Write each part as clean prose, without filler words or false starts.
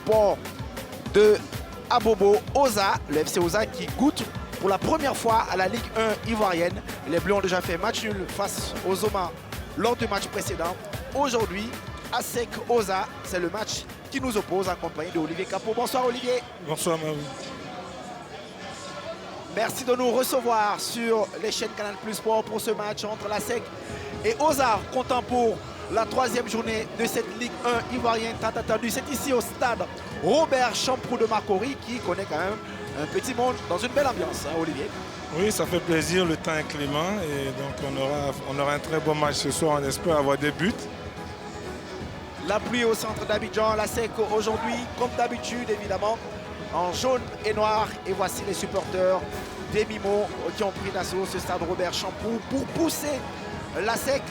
sport de Abobo, Oza, le FC Oza qui goûte pour la première fois à la Ligue 1 ivoirienne. Les Bleus ont déjà fait match nul face aux Omas lors du match précédent. Aujourd'hui, ASEC Oza, c'est le match qui nous oppose, accompagné de Olivier Capot. Bonsoir Olivier. Bonsoir Marie. Merci de nous recevoir sur les chaînes Canal Plus Sport pour ce match entre l'ASEC et Oza, comptant pour la troisième journée de cette Ligue 1 ivoirienne tant attendue. C'est ici au stade Robert Champrou de Marcory qui connaît quand même un petit monde dans une belle ambiance, hein, Olivier. Oui, ça fait plaisir, le temps est clément et donc on aura un très bon match ce soir, on espère avoir des buts. La pluie au centre d'Abidjan, l'ASEC aujourd'hui, comme d'habitude évidemment, en jaune et noir. Et voici les supporters des Mimos qui ont pris d'assaut ce stade Robert Champrou pour pousser l'ASEC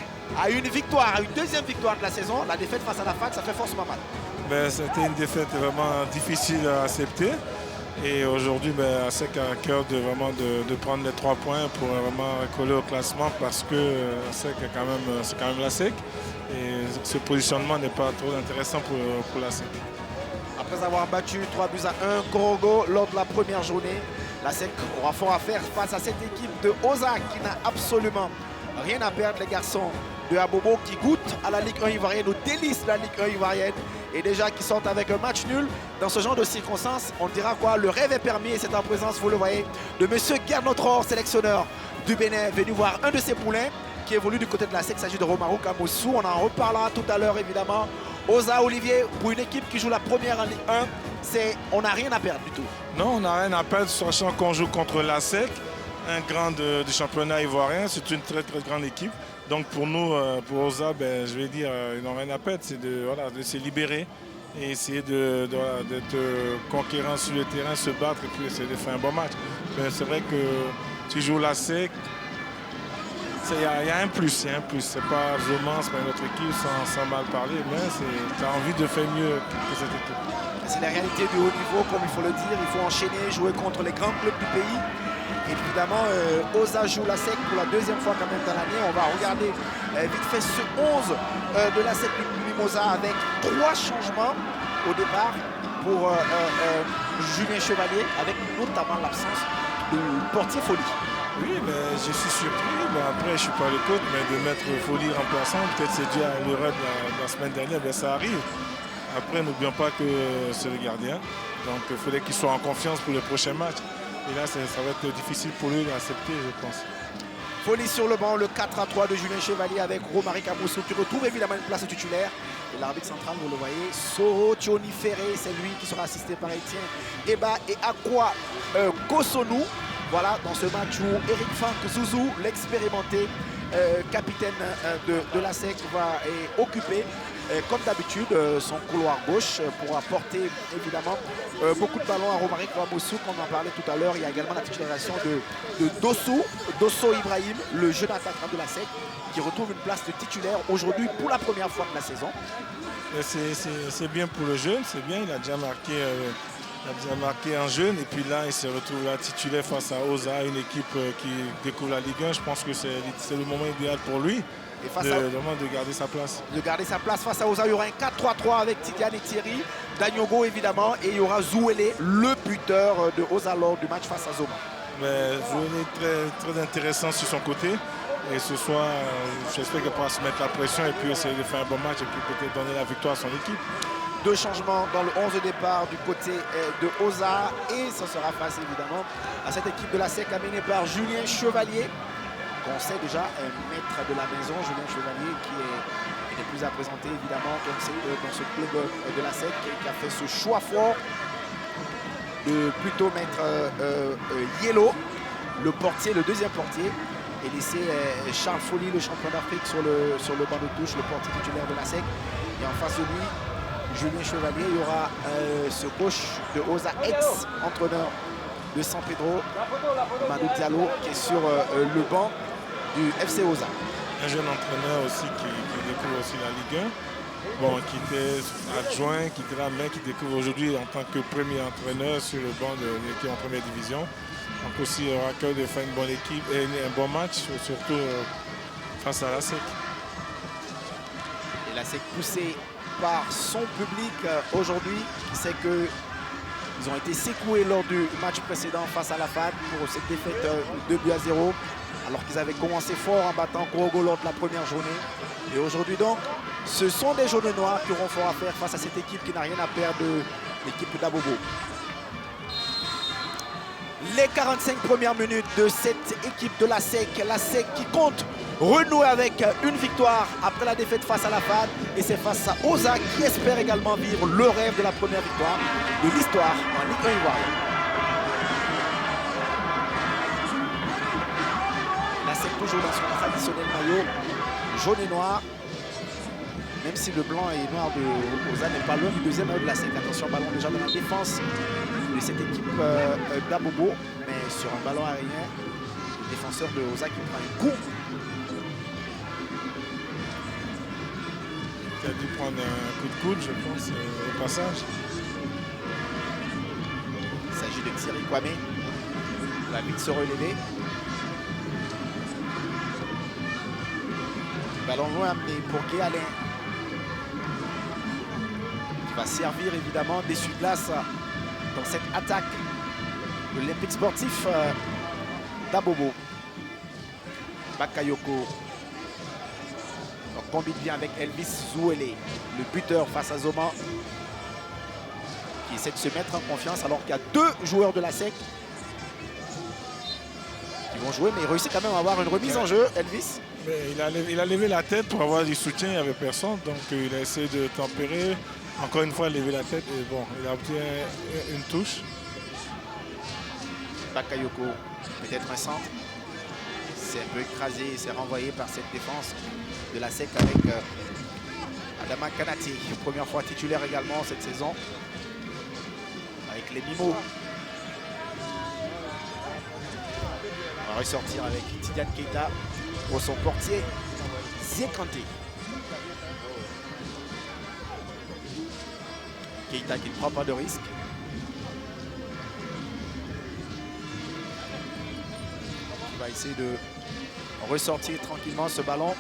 à une victoire, à une deuxième victoire de la saison. La défaite face à la FAC, ça fait forcément mal. C'était une défaite vraiment difficile à accepter. Et aujourd'hui, ASEC a à cœur de prendre les 3 points pour vraiment coller au classement parce que c'est quand même l'ASEC. Et ce positionnement n'est pas trop intéressant pour l'ASEC. Après avoir battu 3-1 Korogo lors de la première journée, l'ASEC aura fort à faire face à cette équipe de Oza qui n'a absolument rien à perdre, les garçons de Abobo qui goûtent à la Ligue 1 ivoirienne, aux délices de la Ligue 1 ivoirienne et déjà qui sortent avec un match nul. Dans ce genre de circonstances, on dira quoi? Le rêve est permis et c'est en présence, vous le voyez, de M. Gernot, sélectionneur du Bénin, venu voir un de ses poulains qui évolue du côté de l'ASEC. Il s'agit de Romarou Kamoussou. On en reparlera tout à l'heure évidemment. Oza, Olivier, pour une équipe qui joue la première en Ligue 1, on n'a rien à perdre du tout. Non, on n'a rien à perdre, sachant qu'on joue contre l'ASEC, un grand du championnat ivoirien. C'est une très très grande équipe. Donc pour nous, pour Oza, je vais dire, ils n'ont rien à perdre. C'est de se libérer et essayer d'être conquérant sur le terrain, se battre et puis essayer de faire un bon match. C'est vrai que tu joues l'ASEC, il y a un plus, c'est pas Zoman, c'est pas une autre équipe sans mal parler, mais tu as envie de faire mieux que cette équipe. C'est la réalité du haut niveau, comme il faut le dire. Il faut enchaîner, jouer contre les grands clubs du pays. Et évidemment, Oza joue l'ASEC pour la deuxième fois quand même dans l'année. On va regarder vite fait ce 11 de l'ASEC Mimosa avec 3 changements au départ pour Julien Chevalier, avec notamment l'absence de portier Folie. Oui, mais je suis surpris. Après, je ne suis pas le coach, mais de mettre Folie remplaçant, peut-être c'est dû à l'erreur de la semaine dernière, ça arrive. Après, n'oublions pas que c'est le gardien. Donc, il faudrait qu'il soit en confiance pour le prochain match. Et là, ça va être difficile pour lui d'accepter, je pense. Folie sur le banc, le 4-3 de Julien Chevalier avec Romaric Kamoussou qui retrouve évidemment une place titulaire. Et l'arbitre central, vous le voyez, Soro Thioni Ferré, c'est lui qui sera assisté par Etienne Eba et Akwa Kosonou. Voilà, dans ce match où Eric Frank Zouzou, l'expérimenté capitaine de l'ASEC, va occuper, comme d'habitude, son couloir gauche pour apporter évidemment beaucoup de ballons à Romaric Kamoussou, comme on en parlait tout à l'heure. Il y a également la titularisation de Dosso Ibrahim, le jeune attaquant de l'ASEC, qui retrouve une place de titulaire aujourd'hui pour la première fois de la saison. C'est bien pour le jeune, c'est bien, il a déjà marqué un jeune et puis là il se retrouve là titulaire face à Oza, une équipe qui découvre la Ligue 1. Je pense que c'est le moment idéal pour lui de garder sa place. De garder sa place face à Oza. Il y aura un 4-3-3 avec Tidiane et Thierry, Danyogo évidemment, et il y aura Zouélé, le buteur de Oza lors du match face à Zoma. Zouélé très, très intéressant sur son côté. Et ce soir, j'espère qu'il pourra se mettre la pression et puis essayer de faire un bon match et puis peut-être donner la victoire à son équipe. 2 changements dans le 11 de départ du côté de Oza et ça sera face évidemment à cette équipe de l'ASEC amenée par Julien Chevalier, qu'on sait déjà maître de la maison. Julien Chevalier qui est plus à présenter évidemment dans ce club de l'ASEC qui a fait ce choix fort de plutôt mettre Yellow, le deuxième portier, et laisser Charles Folie, le champion d'Afrique, sur le banc de touche, le portier titulaire de l'ASEC. Et en face de lui, Julien Chevalier. Il y aura ce coach de Oza, ex-entraîneur de San Pedro, Madou Diallo, qui est sur le banc du FC Oza. Un jeune entraîneur aussi qui découvre aussi la Ligue 1. Bon, qui était adjoint, qui était là, mais qui découvre aujourd'hui en tant que premier entraîneur sur le banc de l'équipe en première division. Donc aussi, il aura à cœur de faire une bonne équipe et un bon match, surtout face à l'ASEC. Et C'est poussé par son public aujourd'hui. C'est que ils ont été secoués lors du match précédent face à la FAD pour cette défaite 2-0, alors qu'ils avaient commencé fort en battant Korogo lors de la première journée. Et aujourd'hui donc, ce sont des jaunes noirs qui auront fort à faire face à cette équipe qui n'a rien à perdre de l'équipe d'Abobo. Les 45 premières minutes de cette équipe de la SEC qui compte renouer avec une victoire après la défaite face à la FAD, et c'est face à Oza qui espère également vivre le rêve de la première victoire de l'histoire en Ligue 1 ivoirienne. La SEC toujours dans son traditionnel maillot jaune et noir, même si le blanc et noir de Oza n'est pas loin du deuxième maillot de la SEC. Attention, ballon déjà dans la défense de cette équipe d'Abobo, mais sur un ballon aérien, le défenseur de Oza qui prend un coup. Il a dû prendre un coup de coude, je pense, au passage. Il s'agit de Thierry Kwame. Il va vite se relever. Ballon loin amené pour Guy Alain, qui va servir évidemment d'essuie-glace dans cette attaque de l'Olympique sportif d'Abobo. Bakayoko combine bien avec Elvis Zouele, le buteur face à Zoma, qui essaie de se mettre en confiance alors qu'il y a deux joueurs de la SEC qui vont jouer, mais il réussit quand même à avoir une remise en jeu, Elvis. Mais il a levé la tête pour avoir du soutien, il n'y avait personne, donc il a essayé de tempérer. Encore une fois, lever la tête et bon, il a obtenu une touche. Bakayoko, peut-être un centre. C'est un peu écrasé et c'est renvoyé par cette défense de la SEC avec Adama Kanati, première fois titulaire également cette saison avec les Mimos. On va ressortir avec Tidiane Keita pour son portier Ziekanté. Keita qui ne prend pas de risque. Il va essayer de ressortir tranquillement ce ballon.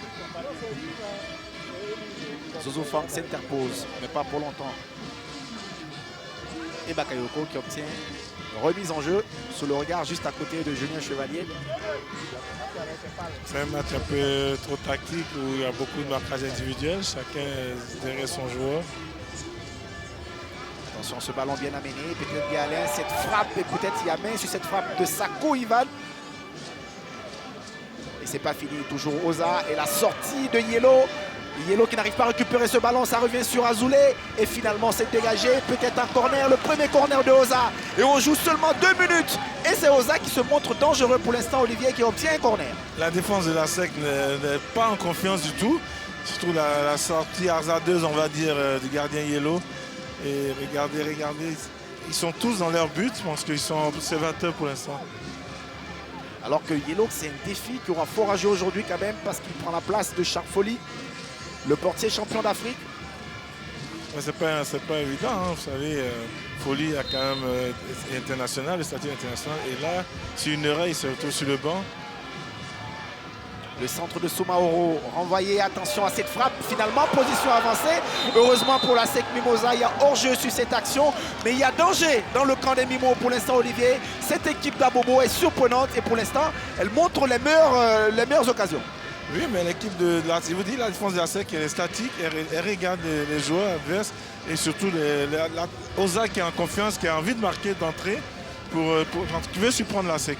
Zozo Fang s'interpose, mais pas pour longtemps. Et Bakayoko qui obtient une remise en jeu sous le regard juste à côté de Julien Chevalier. C'est un match un peu trop tactique où il y a beaucoup de marquage individuel, chacun derrière son joueur. Attention, ce ballon bien amené, peut-être Galin, cette frappe, et peut-être il y a main sur cette frappe de Sako Ivan. Et c'est pas fini, toujours Oza et la sortie de Yellow. Yellow qui n'arrive pas à récupérer ce ballon, ça revient sur Azoulay et finalement c'est dégagé, peut-être un corner, le premier corner de Oza. Et on joue seulement 2 minutes et c'est Oza qui se montre dangereux pour l'instant, Olivier, qui obtient un corner. La défense de la SEC n'est pas en confiance du tout, surtout la sortie hasardeuse, on va dire, du gardien Yellow. Et regardez, ils sont tous dans leur but, je pense qu'ils sont observateurs pour l'instant. Alors que Yellow, c'est un défi qui aura fort à jouer aujourd'hui quand même parce qu'il prend la place de Shark Folly, le portier champion d'Afrique. C'est pas évident, hein. Vous savez, Folly a quand même international, le statut international. Et là, c'est une oreille, il se retrouve sur le banc. Le centre de Soumaoro renvoyé, attention à cette frappe, finalement position avancée. Heureusement pour la SEC Mimosa, il y a hors-jeu sur cette action, mais il y a danger dans le camp des Mimos pour l'instant, Olivier. Cette équipe d'Abobo est surprenante et pour l'instant, elle montre les meilleures occasions. Oui, mais l'équipe de la, je vous dis, la défense de la SEC, elle est statique, elle regarde les joueurs adverses et surtout Oza qui est en confiance, qui a envie de marquer d'entrée qui veut surprendre la SEC.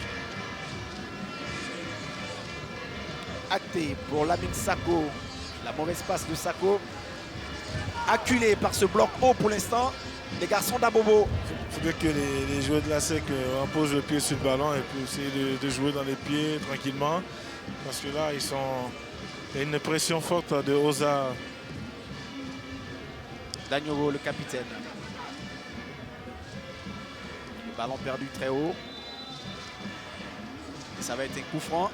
Acté pour Lamine Sako, la mauvaise passe de Sako, acculé par ce bloc haut pour l'instant, les garçons d'Abobo. Il faudrait que les joueurs de la SEC posent le pied sur le ballon et puis essayer de jouer dans les pieds tranquillement, parce que là, il y a une pression forte de Oza. Daniolo, le capitaine. Le ballon perdu très haut. Et ça va être un coup franc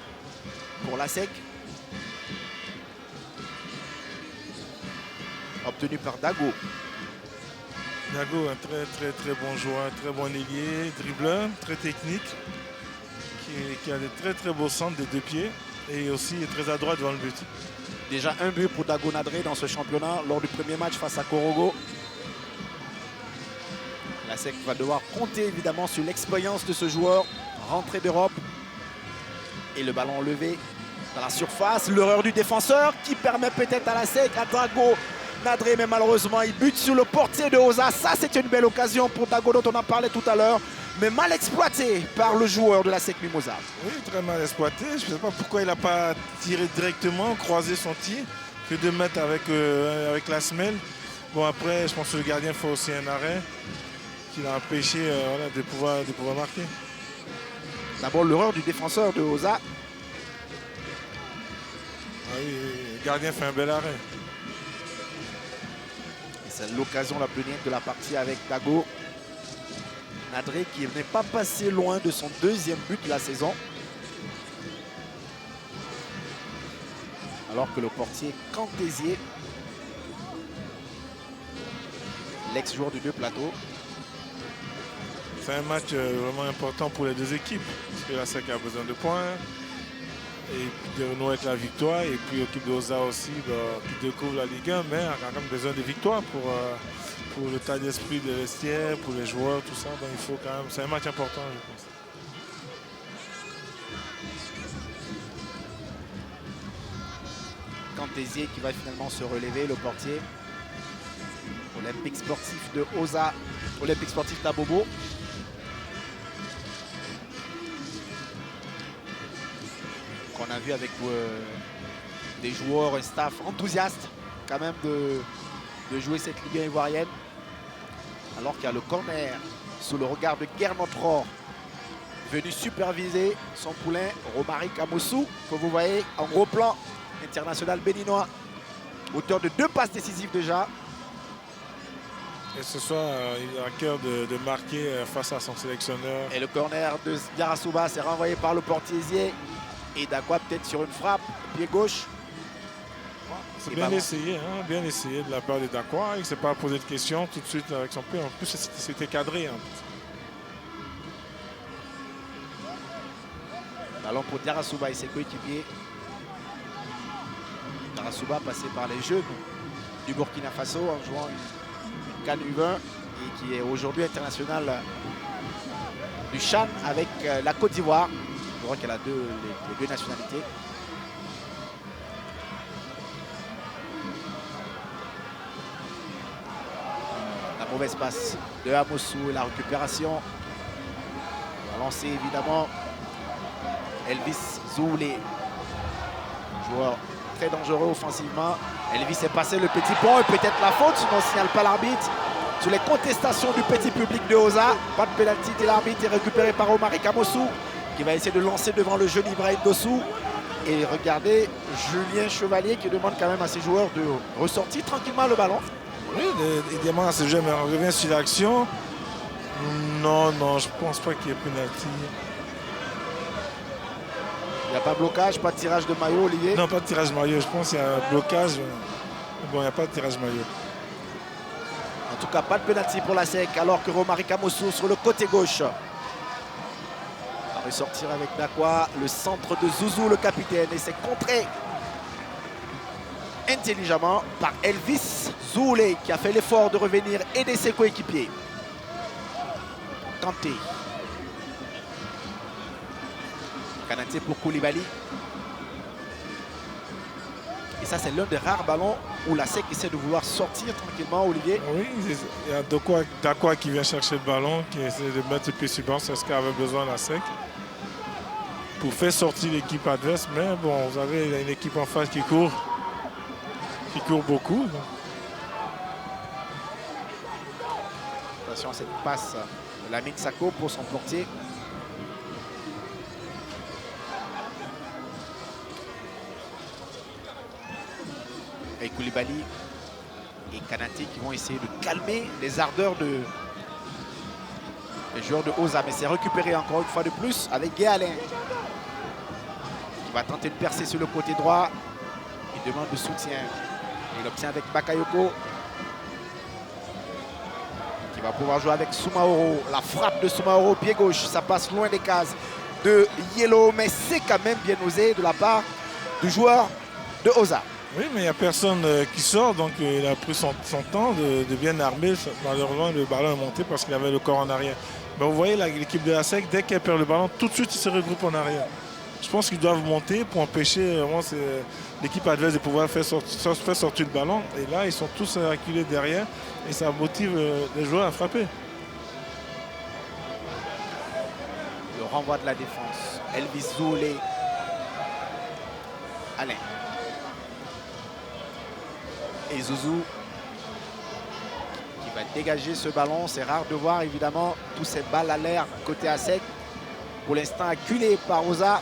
pour la SEC. Obtenu par Dago. Dago, un très bon joueur, un très bon ailier, dribbleur, très technique, qui a des très beaux centres des 2 pieds et aussi est très adroit devant le but. Déjà un but pour Dago Nadré dans ce championnat lors du premier match face à Korogo. La SEC va devoir compter évidemment sur l'expérience de ce joueur rentré d'Europe. Et le ballon levé dans la surface. L'erreur du défenseur qui permet peut-être à la SEC, à Dago Nadré, mais malheureusement il bute sur le portier de Oza. Ça c'est une belle occasion pour Dago dont on a parlé tout à l'heure, mais mal exploité par le joueur de la SEC Mimosa. Oui, très mal exploité. Je ne sais pas pourquoi il n'a pas tiré directement, croisé son tir, que de mettre avec la semelle. Bon, après, je pense que le gardien fait aussi un arrêt qui l'a empêché voilà, de pouvoir marquer. D'abord l'erreur du défenseur de Oza. Ah oui, le gardien fait un bel arrêt. C'est l'occasion la plus nette de la partie avec Dago Nadré qui n'est pas passé loin de son deuxième but de la saison. Alors que le portier Cantésier, l'ex-joueur du Deux Plateaux. C'est un match vraiment important pour les deux équipes. Parce que la SEC a besoin de points. Et puis de renouer avec la victoire. Et puis l'équipe d'Oza aussi qui découvre la Ligue 1, mais a quand même besoin de victoires pour le tas d'esprit des vestiaires, pour les joueurs, tout ça. Donc il faut quand même. C'est un match important, je pense. Cantésier qui va finalement se relever, le portier. Olympique sportif de Oza, Olympique sportif d'Abobo. Qu'on a vu avec des joueurs, un staff enthousiaste quand même de jouer cette Ligue 1 ivoirienne. Alors qu'il y a le corner sous le regard de Guernotror, venu superviser son poulain Romaric Amosou, que vous voyez en gros plan, international béninois, auteur de 2 passes décisives déjà. Et ce soir, il a à cœur de marquer face à son sélectionneur. Et le corner de Diarasuba s'est renvoyé par le portier et Dakwa peut-être sur une frappe, pied gauche. C'est bien essayé, hein, bien essayé de la part de Dakwa. Il ne s'est pas posé de questions tout de suite avec son pied. En plus, c'était cadré. Hein. Ballon pour Diarasuba et ses coéquipiers. Diarasuba passé par les jeunes du Burkina Faso en jouant une CAN U20 et qui est aujourd'hui international du Chan avec la Côte d'Ivoire. Je crois qu'elle a les deux nationalités. La mauvaise passe de Amosou et la récupération. On va lancer évidemment Elvis Zoulé, joueur très dangereux offensivement. Elvis est passé le petit pont et peut-être la faute, sinon on ne signale pas l'arbitre. Sur les contestations du petit public de Oza, pas de pénalty et l'arbitre est récupéré par Romaric Amosou qui va essayer de lancer devant le jeune Ibrahim Dossou. Et regardez Julien Chevalier qui demande quand même à ses joueurs de ressortir tranquillement le ballon. Oui, il demande à ses joueurs, mais on revient sur l'action. Non, je ne pense pas qu'il y ait pénalty. Il n'y a pas de blocage, pas de tirage de maillot, Olivier? Non, pas de tirage maillot. Je pense qu'il y a un blocage. Bon, il n'y a pas de tirage maillot. En tout cas, pas de pénalty pour la SEC, alors que Romaric Amosou sur le côté gauche va ressortir avec Dakwa, le centre de Zouzou, le capitaine, et c'est contré intelligemment par Elvis Zoulé qui a fait l'effort de revenir aider ses coéquipiers. Kanté. Kanaté pour Koulibaly. Et ça, c'est l'un des rares ballons où la SEC essaie de vouloir sortir tranquillement, Olivier. Oui, il y a Dakwa qui vient chercher le ballon, qui essaie de mettre le pied sur le banc, c'est ce qu'avait besoin la SEC. Pour faire sortir l'équipe adverse, mais bon, vous avez une équipe en face qui court beaucoup. Donc. Attention à cette passe de Lamine Sako pour son portier. Et Koulibaly et Kanaté qui vont essayer de calmer les ardeurs des joueurs de Oza. Mais c'est récupéré encore une fois de plus avec Guéalin qui va tenter de percer sur le côté droit. Il demande le soutien. Il obtient avec Bakayoko qui va pouvoir jouer avec Soumaoro. La frappe de Soumaoro, pied gauche, ça passe loin des cases de Yellow, mais c'est quand même bien osé de la part du joueur de Oza. Oui, mais il n'y a personne qui sort, donc il a pris son temps de bien armer. Malheureusement, le ballon est monté parce qu'il avait le corps en arrière. Mais vous voyez, l'équipe de la SEC, dès qu'elle perd le ballon, tout de suite, ils se regroupent en arrière. Je pense qu'ils doivent monter pour empêcher l'équipe adverse de pouvoir faire sortir le ballon. Et là, ils sont tous acculés derrière et ça motive les joueurs à frapper. Le renvoi de la défense. Elvis Zoulé. Alain. Et Zouzou qui va dégager ce ballon. C'est rare de voir évidemment tous ces balles à l'air côté à sec. Pour l'instant acculé par Oza.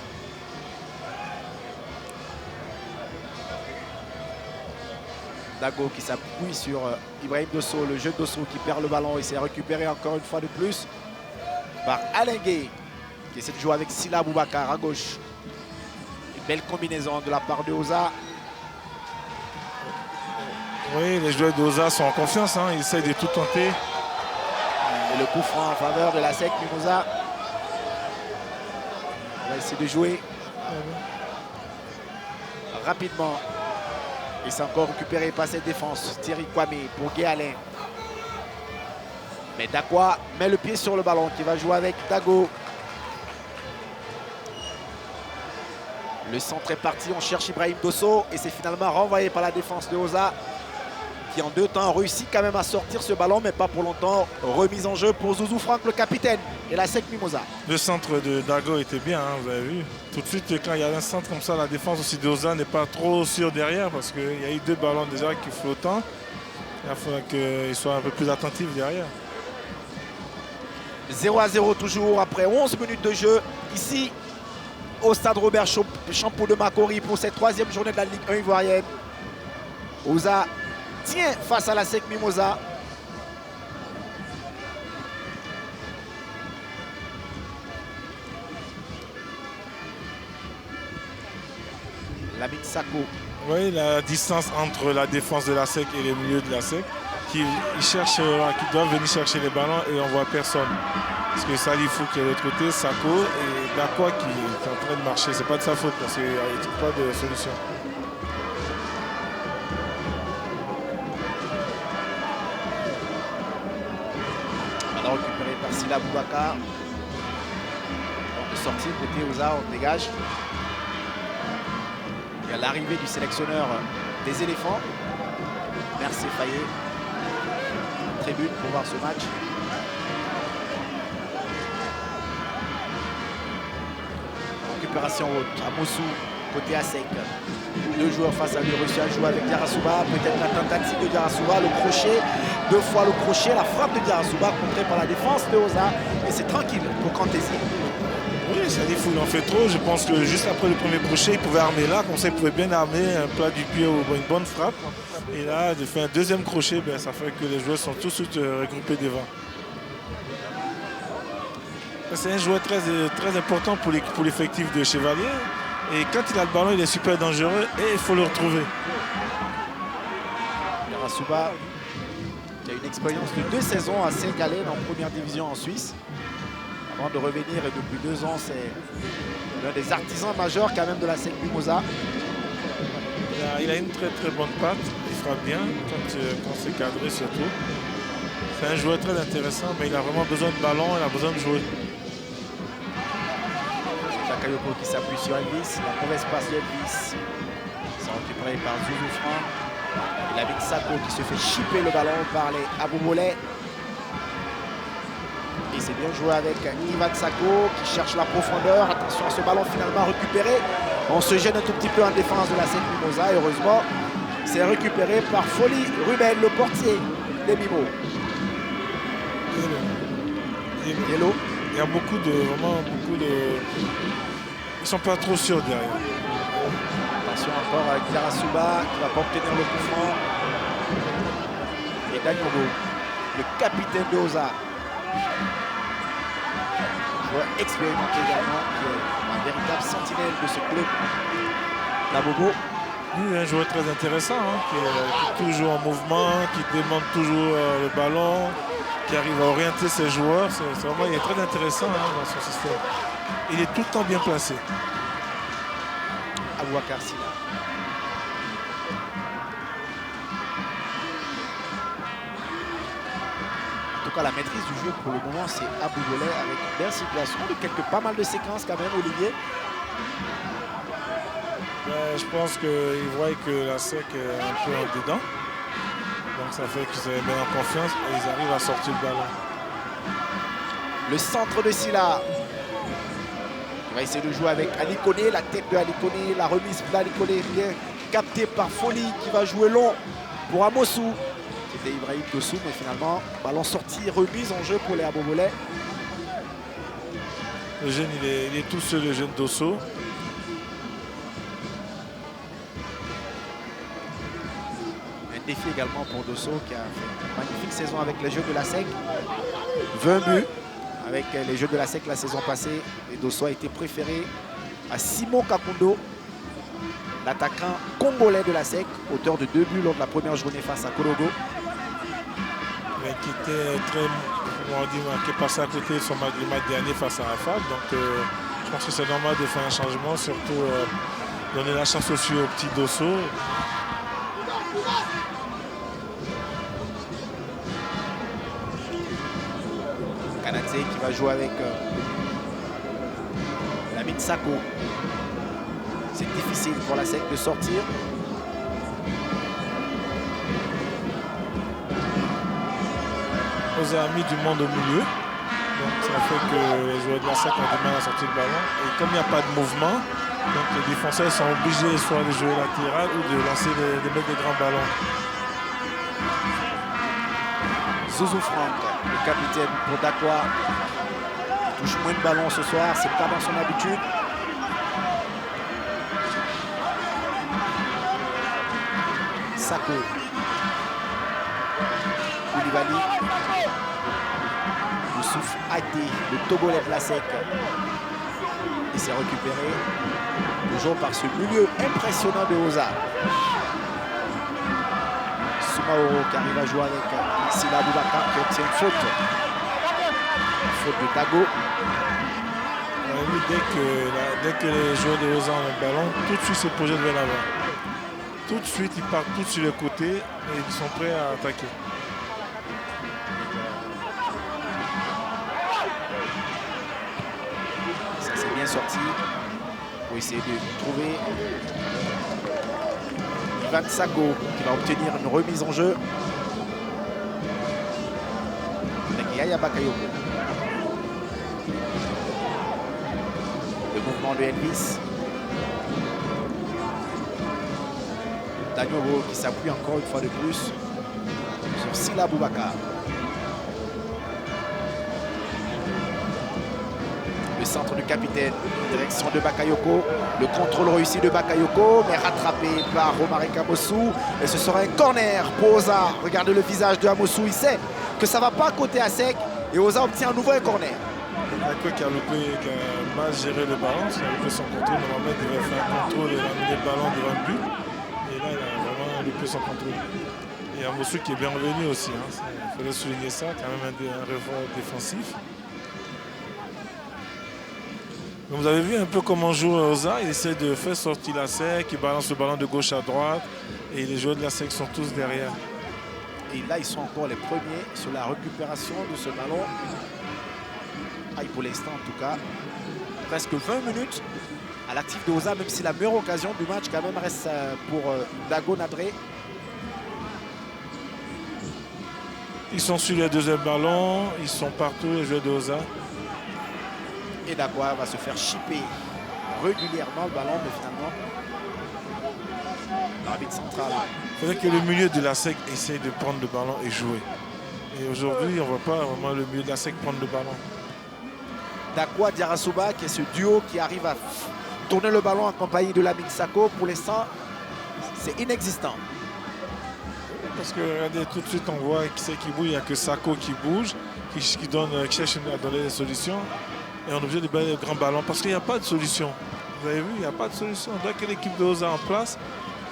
Dago qui s'appuie sur Ibrahim Dosso, le jeune Dosso qui perd le ballon et s'est récupéré encore une fois de plus par Alain Gueye qui essaie de jouer avec Sila Boubacar à gauche. Une belle combinaison de la part de Oza. Oui, les joueurs d'Oza sont en confiance, hein. Ils essaient de tout tenter. Et le coup franc en faveur de la SEC Mimosa. On va essayer de jouer rapidement. Il s'est encore récupéré par cette défense. Thierry Kwame pour Guy Alain. Mais Dakwa met le pied sur le ballon qui va jouer avec Dago. Le centre est parti, on cherche Ibrahim Dosso et c'est finalement renvoyé par la défense de Oza qui en 2 temps réussit quand même à sortir ce ballon, mais pas pour longtemps. Remise en jeu pour Zouzou Franck, le capitaine, et la SEC Mimosa. Le centre de Dago était bien, hein, vous avez vu. Tout de suite, quand il y a un centre comme ça, la défense aussi d'Oza n'est pas trop sûre derrière parce qu'il y a eu 2 ballons déjà qui flottent. Il faudra qu'ils soient un peu plus attentifs derrière. 0-0 toujours après 11 minutes de jeu ici au stade Robert Champoux de Makori pour cette 3e journée de la Ligue 1 ivoirienne. Oza tient face à la SEC Mimosa. Lamine Sako. Oui, la distance entre la défense de la SEC et les milieux de la SEC qui doivent venir chercher les ballons et on ne voit personne. Parce que Salifou qui est de l'autre côté, Sako et Dakwa qui est en train de marcher. C'est pas de sa faute parce qu'il n'y a pas de solution. Maintenant récupéré par Sila Boubacar. Donc de sortie, côté Oza, on dégage. Il y a l'arrivée du sélectionneur des éléphants. Merci Fayet. Tribune pour voir ce match. Récupération haute à Mossou, côté ASEC. 2 joueurs face à lui, réussi à jouer avec Diarasuba. Peut-être la tentative de Diarasuba, le crochet. 2 fois le crochet, la frappe de Diarasuba contrée par la défense de Oza. Et c'est tranquille pour Cantesi. Oui, Salifou, il en fait trop. Je pense que juste après le premier crochet, il pouvait armer là. Comme ça, il pouvait bien armer un plat du pied ou une bonne frappe. Et là, de faire un 2e crochet, ça fait que les joueurs sont tout de suite regroupés devant. C'est un joueur très, très important pour l'effectif de Chevalier. Et quand il a le ballon, il est super dangereux et il faut le retrouver. Diarasuba qui a une expérience de 2 saisons à Saint-Gallen en première division en Suisse. Avant de revenir, et depuis 2 ans, c'est l'un des artisans majeurs quand même de la SEC Mimosa. Il a une très très bonne patte, il frappe bien quand c'est cadré surtout. C'est un joueur très intéressant, mais il a vraiment besoin de ballon, il a besoin de jouer. Bakayoko qui s'appuie sur Elvis, la mauvaise passe d'Elvis. C'est récupéré par Zouzou Franck. Et Lamine Sako qui se fait chipper le ballon par les Aboumoulay. Et c'est bien joué avec Ivan Sako qui cherche la profondeur. Attention à ce ballon finalement récupéré. On se gêne un tout petit peu en défense de la SEC Mimosa. Heureusement, c'est récupéré par Folie Ruben, le portier des Mimos. Hello. Il y a vraiment beaucoup de... Ils sont pas trop sûrs derrière. Attention encore avec Diarasuba qui va pas obtenir le coup franc. Et Danyogo, le capitaine de Oza. Joueur expérimenté également, qui est un véritable sentinelle de ce club. Labobo. Lui, un joueur très intéressant, qui est toujours en mouvement, qui demande toujours le ballon, qui arrive à orienter ses joueurs. Il est très intéressant dans son système. Il est tout le temps bien placé. Aboubacar Sila. tout cas, la maîtrise du jeu pour le moment, c'est Aboubolé avec une belle situation, pas mal de séquences quand même, Olivier. Je pense qu'ils voient que la SEC est un peu en dedans. Donc ça fait qu'ils se mettent en confiance et ils arrivent à sortir le ballon. Le centre de Silla. Il va essayer de jouer avec Ali Koné, la tête de Ali Koné, la remise d'Ali Koné bien captée par Folie qui va jouer long pour Amossou. C'était Ibrahim Dossou, mais finalement, ballon sorti, remise en jeu pour les Abobolais. Le jeune, il est tout seul, le jeune Dosso. Un défi également pour Dosso qui a fait une magnifique saison avec les Jeux de la SEC. 20 buts avec les Jeux de la SEC la saison passée. Et Dosso a été préféré à Simon Kakundo, l'attaquant congolais de la SEC, auteur de 2 buts lors de la première journée face à Kologo. Mais qui était qui est passé à côté de son match dernier face à Afab. Donc je pense que c'est normal de faire un changement, surtout donner la chance aussi au petit Dosso. Kanadze qui va jouer avec Lamine Sako. C'est difficile pour la SEC de sortir. Oza a mis du monde au milieu. Donc ça fait que les joueurs de la SEC ont du mal à sortir le ballon. Et comme il n'y a pas de mouvement, donc les défenseurs sont obligés soit de jouer latéral ou de lancer de mettre des grands ballons. Zouzou Franck, le capitaine pour Dakwa, qui touche moins de ballons ce soir, c'est pas dans son habitude. Sako. Koulibaly. Youssouf Adi, le Togolais de la SEC. Et c'est récupéré toujours par ce milieu impressionnant de Oza. Soumaoro qui arrive à jouer avec Silla Aboubakar qui obtient une faute. Faute de Tago. Dès que les joueurs de Oza ont le ballon, tout de suite se projettent vers l'avant. Tout de suite, ils partent tous sur les côtés et ils sont prêts à attaquer. Ça s'est bien sorti pour essayer de trouver Ivan Sako qui va obtenir une remise en jeu avec Yaya Bakayoko. Le mouvement de Elvis. Daniolo qui s'appuie encore une fois de plus sur Silla Aboubakar. Le centre du capitaine, direction de Bakayoko. Le contrôle réussi de Bakayoko, mais rattrapé par Romaric Amossou. Et ce sera un corner pour Oza. Regardez le visage de Amossou, il sait que ça ne va pas côté à sec. Et Oza obtient à nouveau un corner. Bakayoko qui a mal géré le ballon, qui a loupé son contrôle. Normalement, il devait faire un contrôle et ramener le ballon devant le but. Et là, il a vraiment loupé son contrôle. Et Amossou qui est bien revenu aussi. Il fallait souligner ça, quand même un renfort défensif. Donc vous avez vu un peu comment joue Oza. Il essaie de faire sortir la SEC, il balance le ballon de gauche à droite. Et les joueurs de la SEC sont tous derrière. Et là, ils sont encore les premiers sur la récupération de ce ballon. Pour l'instant, en tout cas, presque 20 minutes à l'actif de Oza, même si la meilleure occasion du match quand même reste pour Dago Nabré. Ils sont sur les deuxième ballon, ils sont partout, les joueurs de Oza. Et Dakwa va se faire chipper régulièrement le ballon, mais finalement, l'arbitre central. Il faudrait que le milieu de la SEC essaye de prendre le ballon et jouer. Et aujourd'hui, on ne voit pas vraiment le milieu de la SEC prendre le ballon. Dakwa Diarasuba, qui est ce duo qui arrive à tourner le ballon en compagnie de Lamine Sako, pour l'instant, c'est inexistant. Parce que regardez, tout de suite, on voit qui c'est qui bouge. Il n'y a que Sako qui bouge, qui cherche à donner des solutions. Et on est obligé de battre le grand ballon parce qu'il n'y a pas de solution. Vous avez vu, il n'y a pas de solution. On doit que l'équipe de Oza en place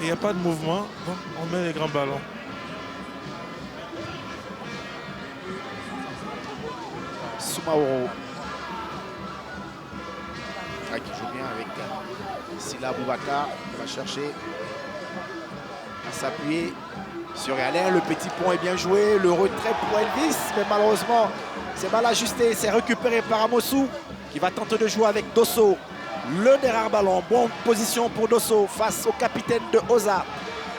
et il n'y a pas de mouvement. Donc on met les grands ballons. Soumaoro. Qui joue bien avec Silla Aboubakar. On va chercher à s'appuyer Sur Alain, le petit pont est bien joué. Le retrait pour Elvis, mais malheureusement, c'est mal ajusté. C'est récupéré par Amosu qui va tenter de jouer avec Dosso. Le derrière ballon, bonne position pour Dosso face au capitaine de Oza.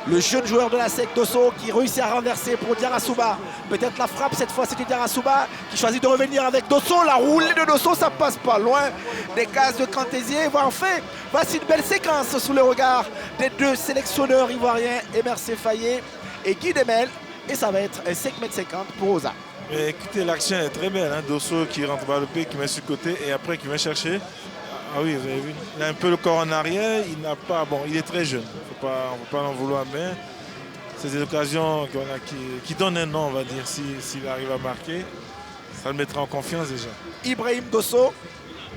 Le jeune joueur de la SEC, Dosso, qui réussit à renverser pour Diarra-Souba. Peut-être la frappe cette fois, c'était Diarra-Souba qui choisit de revenir avec Dosso. La roulée de Dosso, ça passe pas loin des cases de Cantésier. Enfin, voici une belle séquence sous le regard des deux sélectionneurs ivoiriens, Emerse Faye et Guy Demel. Et ça va être un 5,50 m pour Oza. Mais écoutez, l'action est très belle. Hein? Dosso qui rentre par le pied, qui met sur le côté et après qui vient chercher. Ah oui, vous avez vu. Il a un peu le corps en arrière. Il n'a pas. Bon, il est très jeune. On ne peut pas en vouloir, mais c'est des occasions qui donnent un nom, on va dire, s'il arrive à marquer. Ça le mettra en confiance déjà. Ibrahim Dosso,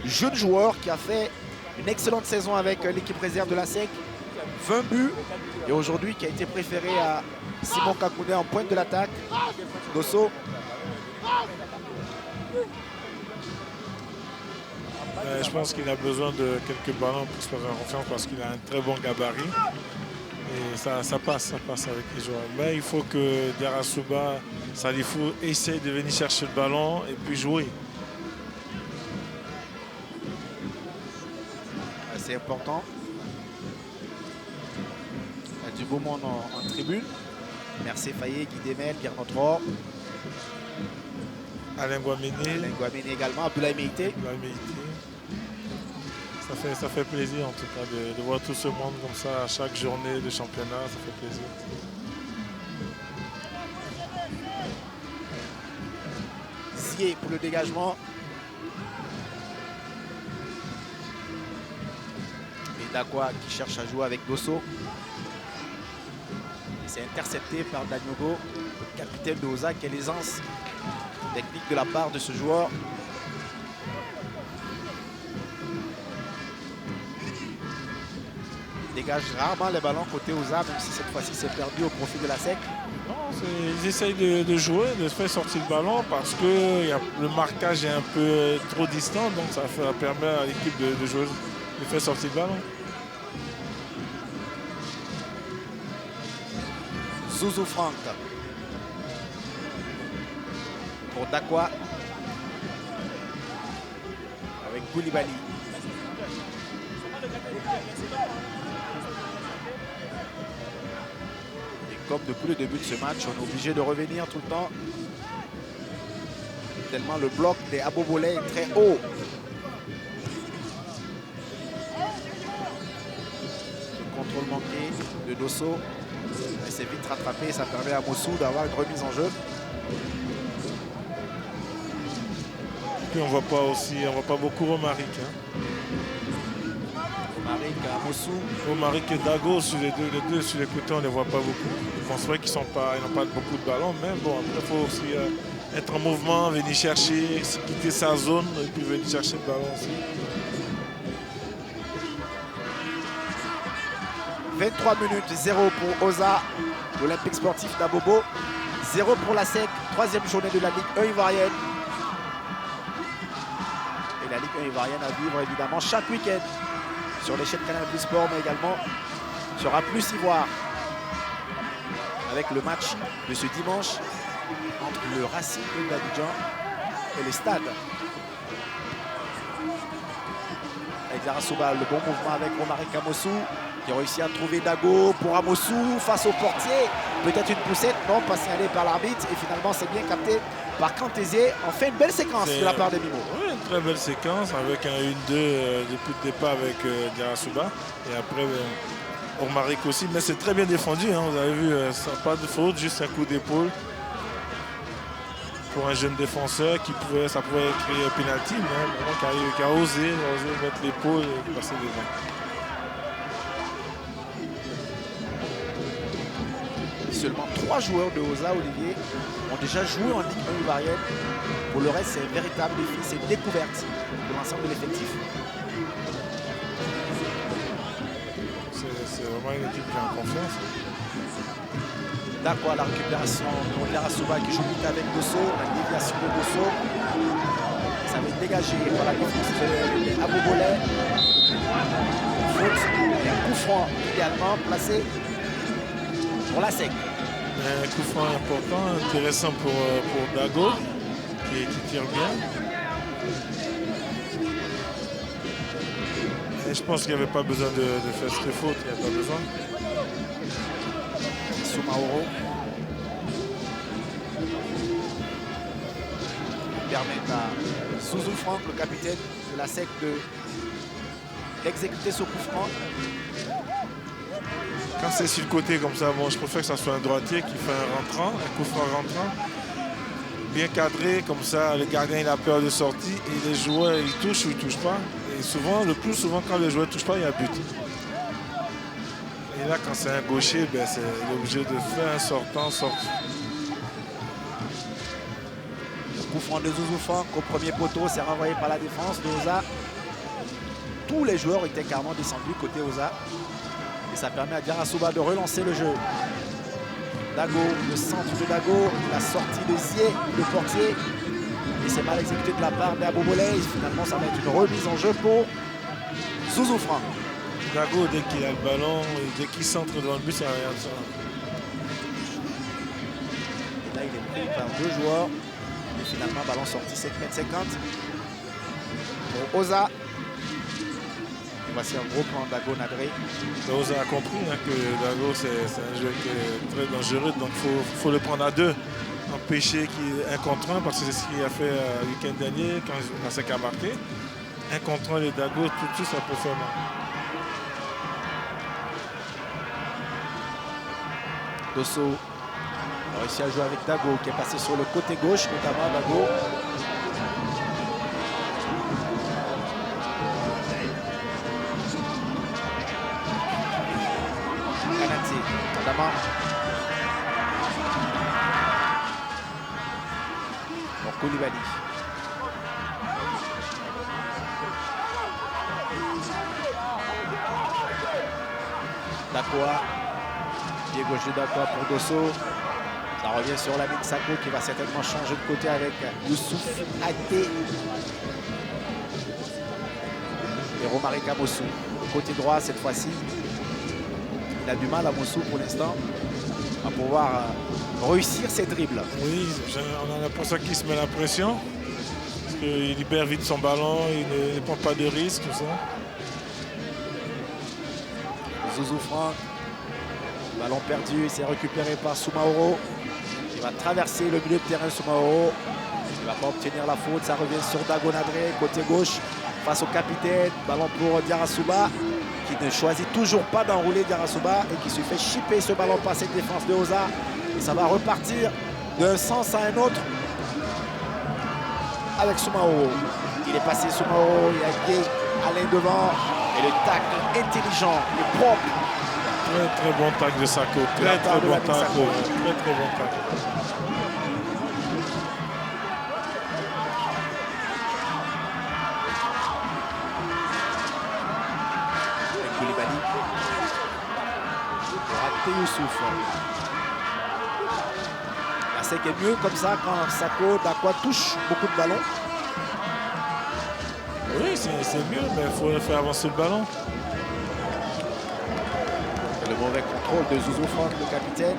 jeune joueur qui a fait une excellente saison avec l'équipe réserve de la SEC. 20 buts. Et aujourd'hui, qui a été préféré à Simon Kakouné en pointe de l'attaque. Dosso. Je pense qu'il a besoin de quelques ballons pour se faire confiance parce qu'il a un très bon gabarit. Et ça passe avec les joueurs. Mais il faut que Diarra-Souba, Salifou essaye de venir chercher le ballon et puis jouer. C'est important. Il y a du beau monde en tribune. Merci Faye, Guy Demel, Pierre Notre. Alain Guaméné également, Abdoulaye Meïté. Ça fait plaisir en tout cas de voir tout ce monde comme ça à chaque journée de championnat, ça fait plaisir. Zié pour le dégagement. Et Dakwa qui cherche à jouer avec Dosso. C'est intercepté par Danyogo, le capitaine de Oza. Quelle aisance technique de la part de ce joueur. Dégage rarement les ballons côté Oza, même si cette fois-ci c'est perdu au profit de la SEC. Non, ils essayent de jouer, de faire sortir le ballon parce que le marquage est un peu trop distant, donc ça permet à l'équipe de jouer, de faire sortir le ballon. Zouzou Franck pour Dakwa avec Koulibaly. Et comme depuis le début de ce match, on est obligé de revenir tout le temps. Tellement le bloc des Abobolais est très haut. Le contrôle manqué de Dosso. Il s'est vite rattrapé et ça permet à Mossou d'avoir une remise en jeu. Puis on voit pas beaucoup Romaric. Hein. Romaric à Mossou. Romaric et Dago, les deux sur les côtés, on ne les voit pas beaucoup. Je pense vrai qu'ils n'ont pas beaucoup de ballons, mais bon, après il faut aussi être en mouvement, venir chercher, quitter sa zone et puis venir chercher le ballon aussi. 23 minutes, 0 pour Oza, l'Olympique sportif d'Abobo, 0 pour la SEC, troisième journée de la Ligue 1 ivoirienne. Et la Ligue 1 ivoirienne à vivre évidemment chaque week-end sur les chaînes Canal Plus Sport, mais également sur A Plus Ivoire. Avec le match de ce dimanche entre le Racing d'Abidjan et le Stade. Avec Diarra-Souba, le bon mouvement avec Romaric Amosu qui a réussi à trouver Dago pour Amosu face au portier. Peut-être une poussette, non, pas signalée par l'arbitre. Et finalement, c'est bien capté par Cantésier. On fait une belle séquence de la part des Mimos. Oui, une très belle séquence avec un 1-2 depuis le départ avec Diarra-Souba. Et après, Romaric aussi. Mais c'est très bien défendu. Hein, vous avez vu, pas de faute, juste un coup d'épaule. Pour un jeune défenseur ça pouvait créer un pénalty, mais qui a osé mettre l'épaule et passer devant. Seulement 3 joueurs de Oza, Olivier, ont déjà joué en Ligue 1 ivoirienne. Pour le reste, c'est un véritable défi, c'est une découverte de l'ensemble de l'effectif. C'est vraiment une équipe qui a confiance. D'accord, la récupération pour Diarra-Souba qui joue vite avec Dosso, la déviation de Dosso. Ça va être dégagé par la défense des Abobolais. Faute, et un coup franc également placé pour la SEC. Un coup franc important, intéressant pour Dago, qui tire bien. Et je pense qu'il n'y avait pas besoin de faire cette faute, il n'y a pas besoin. Soumaoro permet à Zouzou Franck, le capitaine de la SEC, d'exécuter ce coup franc. Quand c'est sur le côté comme ça, bon, je préfère que ça soit un droitier qui fait un rentrant, un coup franc rentrant. Bien cadré, comme ça, le gardien il a peur de sortie et les joueurs ils touchent ou ils ne touchent pas. Et souvent, le plus souvent, quand les joueurs ne touchent pas, il y a but. Et là, quand c'est un gaucher, ben, il est obligé de faire un sortant, sortie. Le coup franc de Zouzou Franck au premier poteau, c'est renvoyé par la défense de Oza. Tous les joueurs étaient carrément descendus côté Oza. Et ça permet à Diarra-Souba de relancer le jeu. Dago, le centre de Dago, la sortie de Zié, le portier. Et c'est mal exécuté de la part d'Aboubolay. Finalement, ça va être une remise en jeu pour Zouzou Franck. Dago, dès qu'il a le ballon, dès qu'il centre devant le but, ça regarde ça. Et là, il est pris par deux joueurs. Et finalement, ballon sorti 7,50 m pour Oza. Voici un gros plan Dago Nadré. Oza a compris hein, que Dago c'est un jeu qui est très dangereux, donc il faut le prendre à deux. Empêcher qu'il y ait un contre un, parce que c'est ce qu'il a fait le week-end dernier quand la SEC a marqué. Un contre un, les Dago, tout ça peut faire mal. Dosso a réussi à jouer avec Dago qui est passé sur le côté gauche, notamment Dago. Adama. Pour Koulibaly. Dakoa. Pied gauche de Dakoa pour Dosso. Ça revient sur Lamine Sako qui va certainement changer de côté avec Youssouf Até. Et Romari Kamossou. Côté droit cette fois-ci. Il a du mal à Moussou pour l'instant à pouvoir réussir ses dribbles. Oui, on a l'impression qu'il se met la pression. Parce qu'il libère vite son ballon, il ne prend pas de risques, tout ça. Zouzou Franck. Ballon perdu, c'est récupéré par Soumaoro. Il va traverser le milieu de terrain, Soumaoro. Il ne va pas obtenir la faute. Ça revient sur Dago Nadré, côté gauche, face au capitaine. Ballon pour Diarra-Souba, qui ne choisit toujours pas d'enrouler Diarra-Souba et qui se fait chipper ce ballon par cette défense de Oza. Et ça va repartir d'un sens à un autre avec Soumaoro. Il est passé Soumaoro, il y a Gué, Alain devant. Et le tacle intelligent, le propre. Très bon tacle de Sako. Très bon tacle. Très bon tacle. Koulibaly. Pour rater Youssouf. La SEC est mieux comme ça quand Sako Dakoa touche beaucoup de ballons. Oui, c'est mieux, mais il faut faire avancer le ballon. Le mauvais contrôle de Zouzou Franck, le capitaine.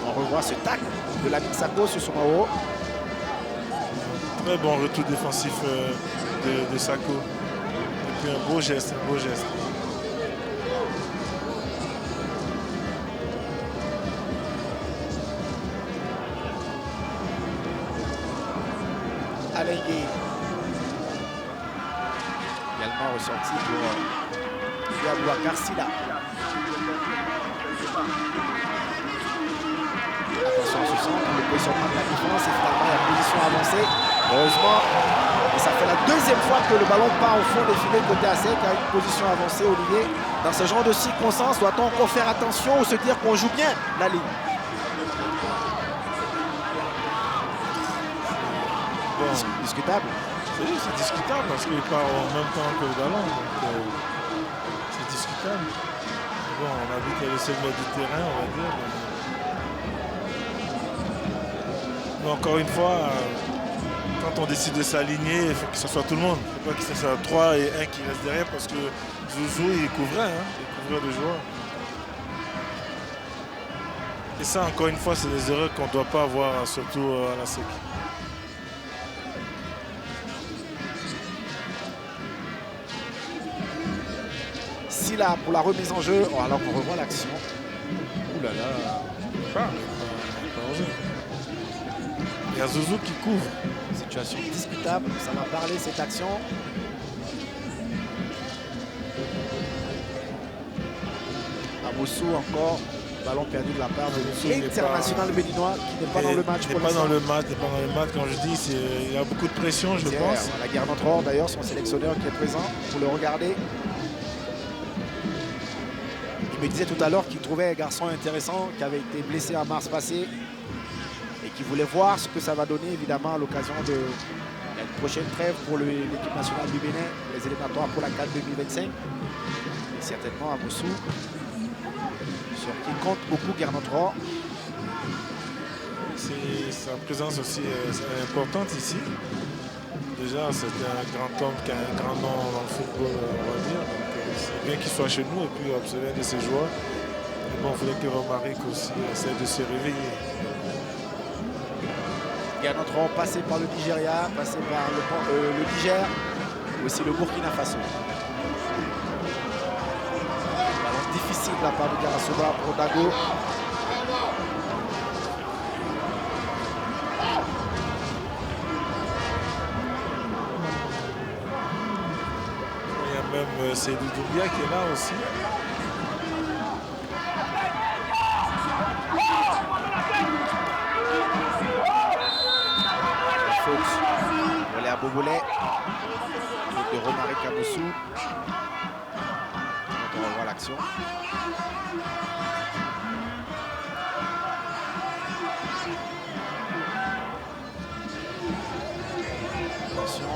On revoit ce tacle de Lamine Sako sur Soumaoro. Très bon retour défensif de Sako. Et puis un beau geste, Alain Gué. Également ressorti pour Diabouakar Silla. Attention à ce centre, le positionnement de la défense et finalement la position avancée. Heureusement, et ça fait la deuxième fois que le ballon part au fond des filets côté ASEC à une position avancée. Olivier, dans ce genre de circonstances, doit-on encore faire attention ou se dire qu'on joue bien la ligne? Bon. Discutable. Oui, c'est discutable parce qu'il part en même temps que le ballon. C'est discutable. Bon, on a vu qu'elle essaie de mettre du terrain, on va dire. Mais encore une fois, quand on décide de s'aligner, il faut que ce soit tout le monde. Il ne faut pas que ce soit 3 et 1 qui reste derrière parce que Zouzou, il couvrait, hein, il couvrait le joueur. Et ça, encore une fois, c'est des erreurs qu'on ne doit pas avoir, surtout à la SEC. Si là, pour la remise en jeu, oh, alors qu'on revoit l'action. Ouh là là. Pas en jeu. Il y a Zouzou qui couvre. Situation discutable, ça va parler cette action. Amoussou encore, ballon perdu de la part de l'international béninois qui n'est pas dans le match. Il n'est pas dans le match, quand je dis, il y a beaucoup de pression, je pense. La guerre d'entre d'ailleurs, son sélectionneur qui est présent pour le regarder. Il me disait tout à l'heure qu'il trouvait un garçon intéressant qui avait été blessé en mars passé et qui voulait voir ce que ça va donner évidemment à l'occasion de la prochaine trêve pour l'équipe nationale du Bénin, les éliminatoires pour la CAN 2025. Et certainement Amoussou, sur qui compte beaucoup Guernotro. Sa présence aussi est importante ici. Déjà, c'est un grand homme qui a un grand nom dans le football, on va dire. C'est bien qu'il soit chez nous et puis observer de ses joueurs. Mais bon, il faudrait que Romaric aussi essaie de se réveiller. Guernotro passé par le Nigeria, passé par le Niger, aussi le Burkina Faso. Ballon difficile de la part de Garasoba pour Dago. Il y a même Seydou Doumbia qui est là aussi. Relais à Bobolet. De Romaric Amoussou. On revoit l'action. Attention.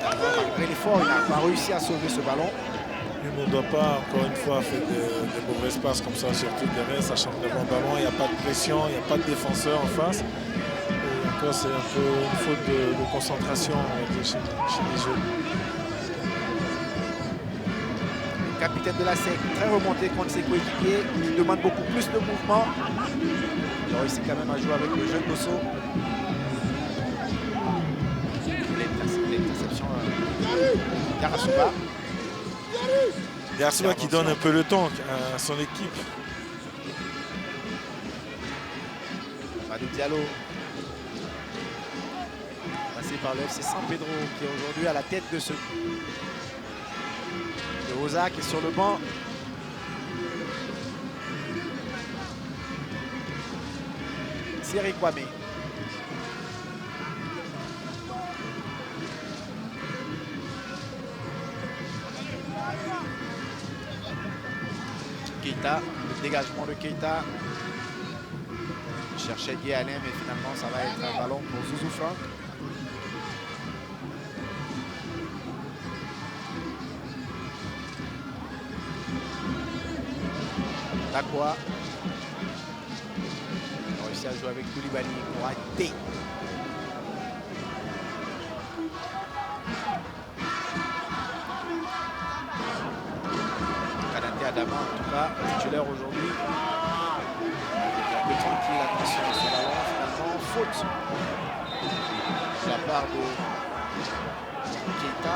Malgré l'effort, il n'a pas réussi à sauver ce ballon. Mais on ne doit pas, encore une fois, faire des mauvais passes comme ça, surtout derrière, sachant que devant le ballon, il n'y a pas de pression, il n'y a pas de défenseur en face. C'est un peu une faute de concentration chez les jeunes. Le capitaine de la SEC, très remonté contre ses coéquipiers, qui demande beaucoup plus de mouvement. Il a réussi quand même à jouer avec le jeune Bosso. L'interception Garasuba. Garasuba qui donne un peu le temps à son équipe. Madou Diallo. Passé par le FC San Pedro qui est aujourd'hui à la tête de ce de Oza qui est sur le banc. Thierry Kwame. Keita, le dégagement de Keita. Il cherchait Guy Alain, mais finalement ça va être un ballon pour Zouzou Franck. Dakwa. Il a réussi à jouer avec Koulibaly pour arrêter. Kanate Adama, en tout cas, titulaire aujourd'hui. Un peu tranquille, attention sur la ballon, finalement, faute de la part de Keita.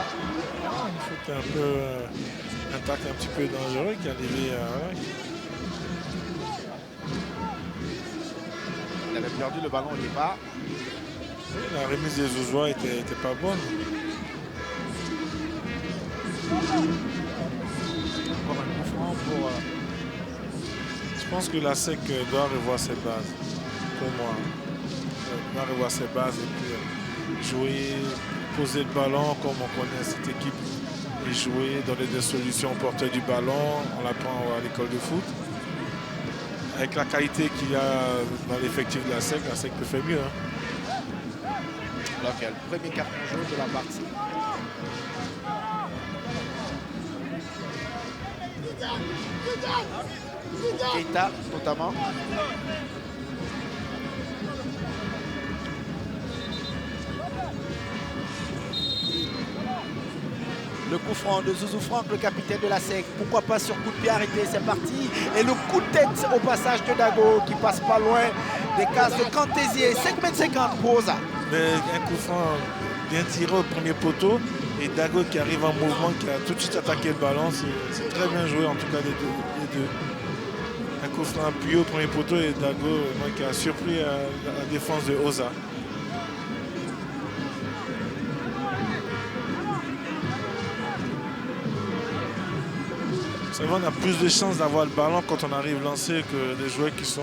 Une faute un peu, un tacle un petit peu dangereux qui est arrivé à... Il avait perdu le ballon au départ. La remise des Zouzois était pas bonne. Encore un coup franc pour... Je pense que la SEC doit revoir ses bases, pour moi. Doit revoir ses bases et puis jouer, poser le ballon comme on connaît cette équipe. Et jouer, donner des solutions au porteur du ballon. On l'apprend à l'école de foot. Avec la qualité qu'il y a dans l'effectif de la SEC peut faire mieux. Donc, le premier carton jaune de la partie. Keita, notamment. Le coup franc de Zouzou Franck, le capitaine de la SEC. Pourquoi pas sur coup de pied arrêté, c'est parti. Et le coup de tête au passage de Dago qui passe pas loin des cases de Cantésier. 5,50 m pour Oza. Mais un coup franc bien tiré au premier poteau. Et Dago qui arrive en mouvement, qui a tout de suite attaqué le ballon. C'est très bien joué en tout cas les deux. Un coup franc appuyé au premier poteau et Dago qui a surpris la défense de Oza. C'est vrai, on a plus de chances d'avoir le ballon quand on arrive lancé que des joueurs qui sont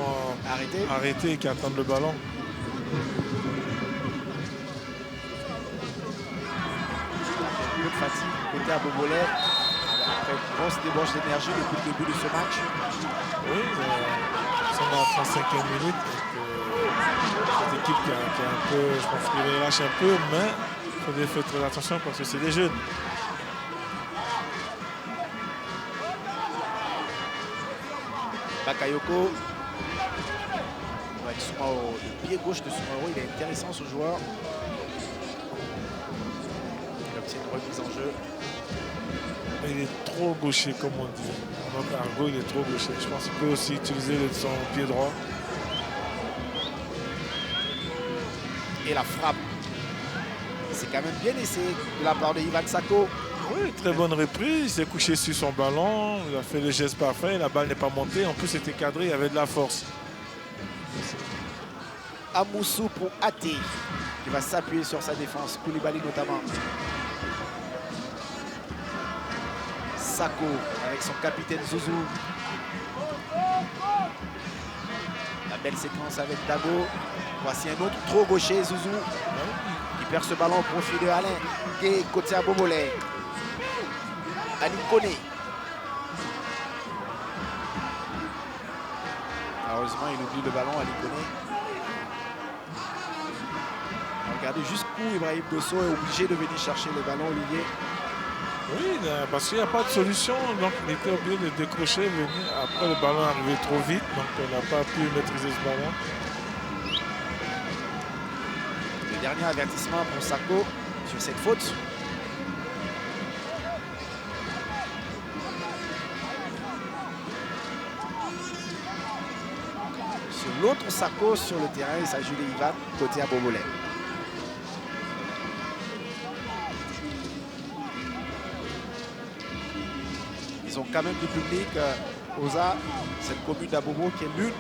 arrêtés et qui attendent le ballon. Un peu de fatigue côté à Bobolet. Après une grosse débauche d'énergie depuis le début de ce match. Oui, on est en 35e minute. Cette équipe qui a un peu, je pense qu'il relâche un peu, mais il faudrait faire très attention parce que c'est des jeunes. Bakayoko. Le pied gauche de Soumaoro, il est intéressant ce joueur. Il obtient une remise en jeu. Il est trop gaucher, comme on dit. En argot, il est trop gaucher. Je pense qu'il peut aussi utiliser son pied droit. Et la frappe. C'est quand même bien essayé de la part de Ivan Sako. Oui, très bonne reprise. Il s'est couché sur son ballon. Il a fait le geste parfait. La balle n'est pas montée. En plus, c'était cadré. Il y avait de la force. Amoussou pour Até, qui va s'appuyer sur sa défense. Koulibaly notamment. Sako avec son capitaine Zouzou. La belle séquence avec Dago. Voici un autre trop gaucher, Zouzou, qui perd ce ballon au profit de Alain Gay, côté à Bobolet. Ali Koné. Malheureusement, il oublie le ballon, Ali Koné. Regardez jusqu'où Ibrahim Dosso est obligé de venir chercher le ballon, Olivier. Oui, parce qu'il n'y a pas de solution. Donc, il était obligé de décrocher, venir. Après, le ballon est arrivé trop vite. Donc, on n'a pas pu maîtriser ce ballon. Le dernier avertissement pour Sako sur cette faute. Sur l'autre Sako sur le terrain, il s'agit de Ivan, côté à Bobolet. Ils ont quand même du public. Oza, cette commune d'Abobo qui est l'une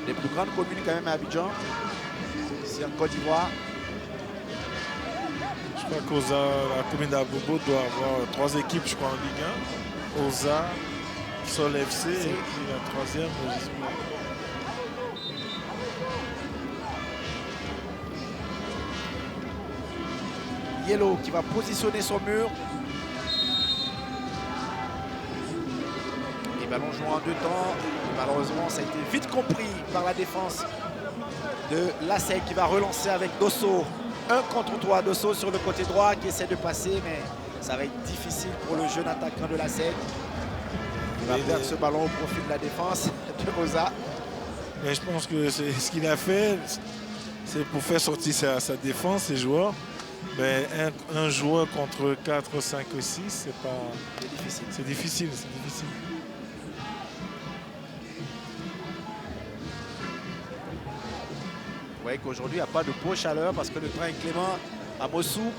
des plus grandes communes quand même à Abidjan. C'est en Côte d'Ivoire. Je crois qu'Oza, la commune d'Abobo doit avoir 3 équipes, je crois, en Ligue 1. Oza, Sol FC et puis la 3e, Yellow qui va positionner son mur. Les ballons joués en 2 temps. Et malheureusement, ça a été vite compris par la défense de l'ASEC qui va relancer avec Dosso. 1 contre 3, Dosso sur le côté droit qui essaie de passer, mais ça va être difficile pour le jeune attaquant de l'ASEC. Il va perdre ce ballon au profit de la défense de Oza. Mais je pense que ce qu'il a fait, c'est pour faire sortir sa défense, ses joueurs. Mais un joueur contre 4, 5 ou 6, c'est pas... C'est difficile. Vous voyez qu'aujourd'hui, il n'y a pas de peau chaleur parce que le train est clément. Amoussou,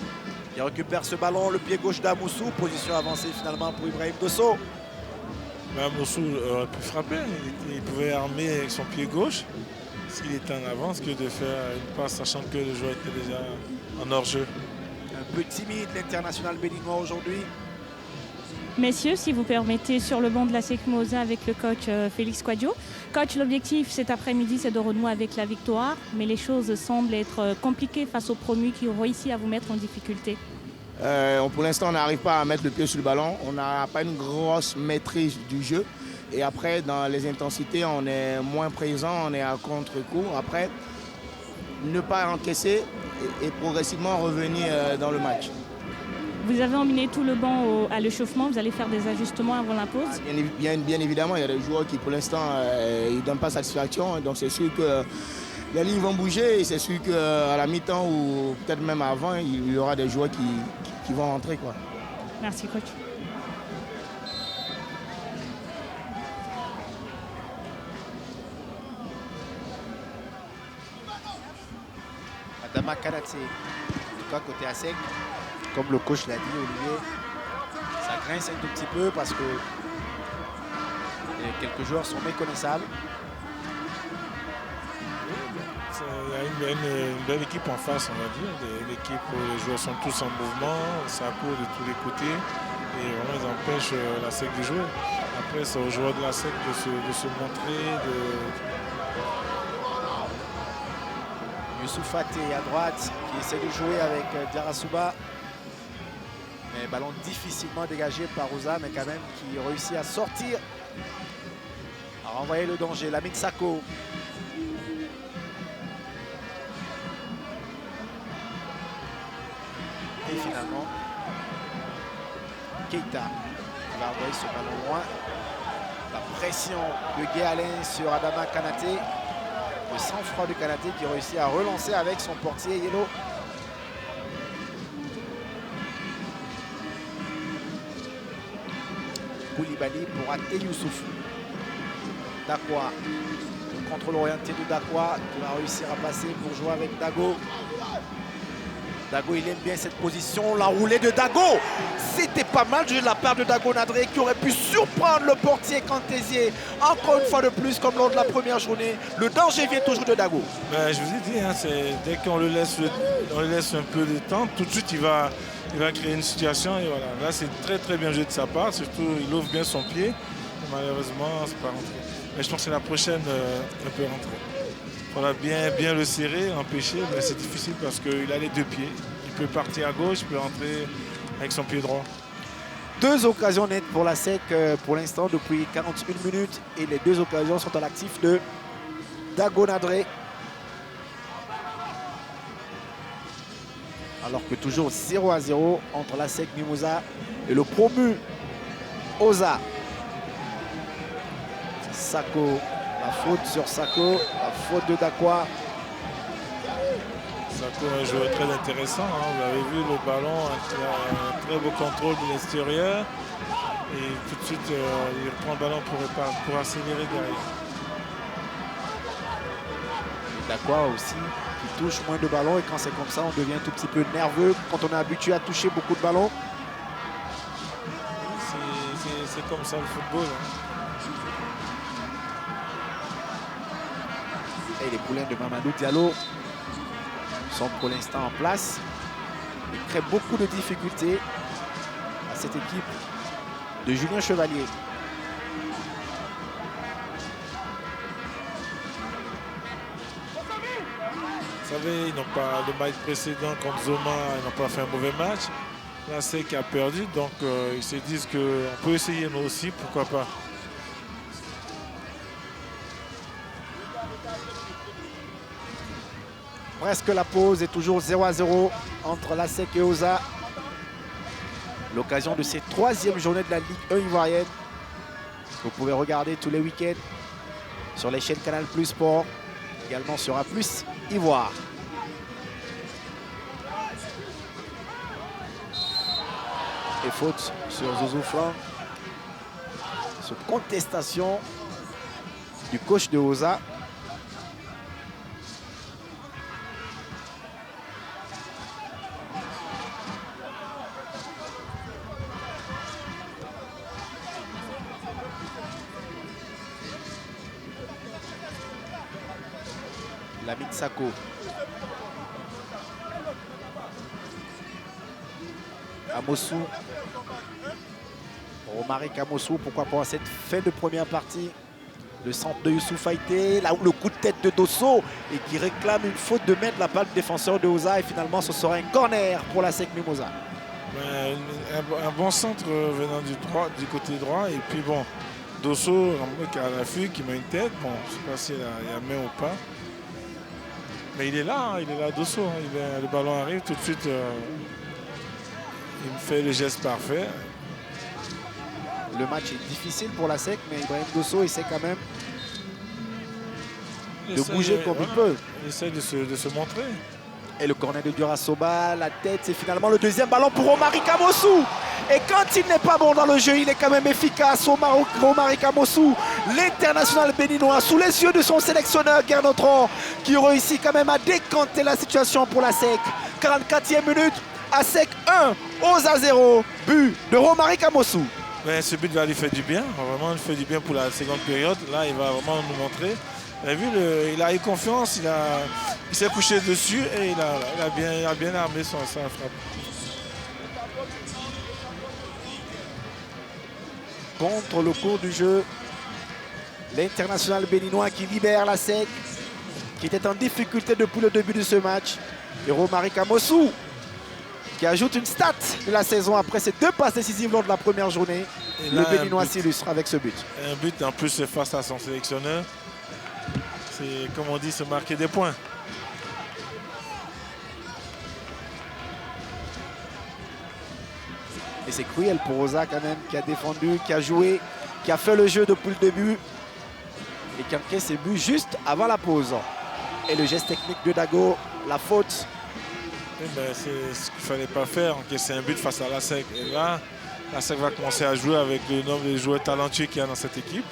il récupère ce ballon, le pied gauche d'Amoussou. Position avancée finalement pour Ibrahim Dosso. Mais Amoussou aurait pu frapper. Il pouvait armer avec son pied gauche. S'il était en avance que de faire une passe sachant que le joueur était déjà en hors-jeu. Un peu timide l'international béninois aujourd'hui. Messieurs, si vous permettez, sur le banc de la SEC Mimosa avec le coach Félix Kouadio. Coach, l'objectif cet après-midi, c'est de renouer avec la victoire, mais les choses semblent être compliquées face aux promus qui ont réussi à vous mettre en difficulté. Pour l'instant, on n'arrive pas à mettre le pied sur le ballon. On n'a pas une grosse maîtrise du jeu. Et après, dans les intensités, on est moins présent, on est à contre-coup. Après, ne pas encaisser et progressivement revenir dans le match. Vous avez emmené tout le banc à l'échauffement, vous allez faire des ajustements avant la pause? Bien évidemment, il y a des joueurs qui pour l'instant ne donnent pas satisfaction. Donc c'est sûr que les lignes vont bouger et c'est sûr qu'à la mi-temps ou peut-être même avant, il y aura des joueurs qui vont rentrer, quoi. Merci, coach. Adama Kanaté, en tout cas côté ASEC, comme le coach l'a dit, Olivier, ça grince un tout petit peu parce que quelques joueurs sont méconnaissables. Il y a une belle équipe en face, on va dire. Une équipe où les joueurs sont tous en mouvement, ça court de tous les côtés et vraiment ils empêchent la SEC de jouer. Après, c'est aux joueurs de la SEC de se montrer. Youssouf Faté à droite qui essaie de jouer avec Diarra-Souba. Mais ballon difficilement dégagé par Oza, mais quand même qui réussit à sortir, à renvoyer le danger. Lamine Sako. Et finalement, Keita va envoyer ce ballon loin. La pression de Guy Alain sur Adama Kanaté. Le sang-froid de Kanaté qui réussit à relancer avec son portier Yellow. Koulibaly pour Até Youssouf. Dakwa. Le contrôle orienté de Dakwa qui va réussir à passer pour jouer avec Dago. Dago, il aime bien cette position. La roulée de Dago. C'était pas mal de la part de Dago Nadré qui aurait pu surprendre le portier Cantésier. Encore une fois de plus, comme lors de la première journée. Le danger vient toujours de Dago. Ben, je vous ai dit, hein, dès qu'on le laisse un peu de temps, tout de suite il va créer une situation. Et voilà. Là, c'est très bien joué de sa part. Surtout, il ouvre bien son pied. Malheureusement, c'est pas rentré. Mais je pense que la prochaine, elle peut rentrer. Il faudra bien le serrer, empêcher, mais c'est difficile parce qu'il a les deux pieds. Il peut partir à gauche, il peut rentrer avec son pied droit. 2 occasions nettes pour la SEC pour l'instant depuis 41 minutes. Et les 2 occasions sont à l'actif de Dago Nadré. Alors que toujours 0-0 entre la SEC Mimosa et le promu Oza. Sako. La faute sur Sako, la faute de Dakwa. Sako est un joueur très intéressant. Hein. Vous avez vu le ballon, un très beau contrôle de l'extérieur. Et tout de suite, il reprend le ballon pour accélérer derrière. Dakwa aussi, qui touche moins de ballons. Et quand c'est comme ça, on devient un tout petit peu nerveux quand on est habitué à toucher beaucoup de ballons. C'est comme ça le football. Hein. Et les poulains de Mamadou Diallo sont pour l'instant en place. Ils créent beaucoup de difficultés à cette équipe de Julien Chevalier. Vous savez, ils n'ont pas le match précédent contre Zoma, ils n'ont pas fait un mauvais match. La SEC a perdu, donc ils se disent qu'on peut essayer nous aussi, pourquoi pas. Presque la pause est toujours 0-0 entre la SEC et Oza. L'occasion de ces 3e journées de la Ligue 1 ivoirienne. Vous pouvez regarder tous les week-ends sur les chaînes Canal Plus Sport, également sur A+ Ivoire. Et faute sur Zouzou Flan. Sur contestation du coach de Oza. Lamine Sako. Amossou. Romaric Amossou, pourquoi pas cette fin de première partie. Le centre de Youssouf Faité, là où le coup de tête de Dosso et qui réclame une faute de main de la part du défenseur de Oza. Et finalement, ce sera un corner pour la SEC Mimosa. Un bon centre venant du côté droit. Et puis bon, Dosso, qui a l'affût, qui met une tête. Bon, je ne sais pas s'il y a main ou pas. Mais il est là, Dosso. Le ballon arrive, tout de suite, il me fait le geste parfait. Le match est difficile pour la SEC, mais Ibrahim Dosso essaie quand même de bouger comme il peut. Il essaie de se montrer. Et le corner de Diarra-Souba, la tête, c'est finalement le 2e ballon pour Romaric Amossou. Et quand il n'est pas bon dans le jeu, il est quand même efficace. Romari Kamosou, l'international béninois, sous les yeux de son sélectionneur Gernotron, qui réussit quand même à décanter la situation pour la SEC. 44e minute, ASEC 1, OSA 0, but de Romari Kamosou. Mais ce but va lui faire du bien, vraiment il fait du bien pour la seconde période. Là, il va vraiment nous montrer. Vous avez vu, il a eu confiance, il s'est couché dessus et il a bien armé sa frappe. Contre le cours du jeu, l'international béninois qui libère la SEC, qui était en difficulté depuis le début de ce match. Et Romari Kamosou, qui ajoute une stat de la saison après ses 2 passes décisives lors de la première journée. Et le béninois s'illustre avec ce but. Un but en plus face à son sélectionneur. C'est, comme on dit, se marquer des points. Et c'est cruel pour Oza quand même, qui a défendu, qui a joué, qui a fait le jeu depuis le début et qui a encaissé ses buts juste avant la pause. Et le geste technique de Dago, la faute. Ben, c'est ce qu'il ne fallait pas faire, encaisser un but face à la SEC. Et là, la SEC va commencer à jouer avec le nombre de joueurs talentueux qu'il y a dans cette équipe.